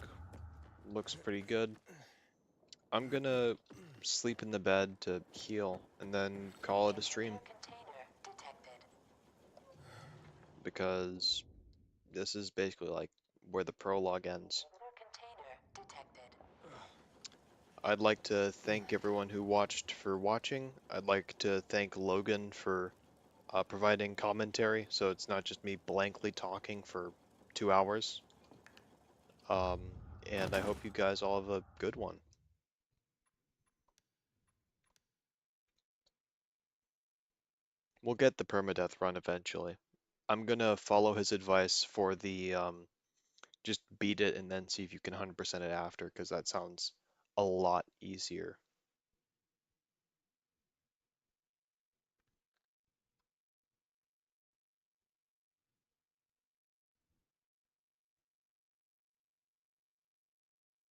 Looks pretty good. I'm gonna sleep in the bed to heal and then call it a stream. Because this is basically like where the prologue ends. I'd like to thank everyone who watched for watching. I'd like to thank Logan for providing commentary, so it's not just me blankly talking for 2 hours. Um, and I hope you guys all have a good one. We'll get the permadeath run eventually. I'm gonna follow his advice for the just beat it and then see if you can 100% it after, because that sounds a lot easier.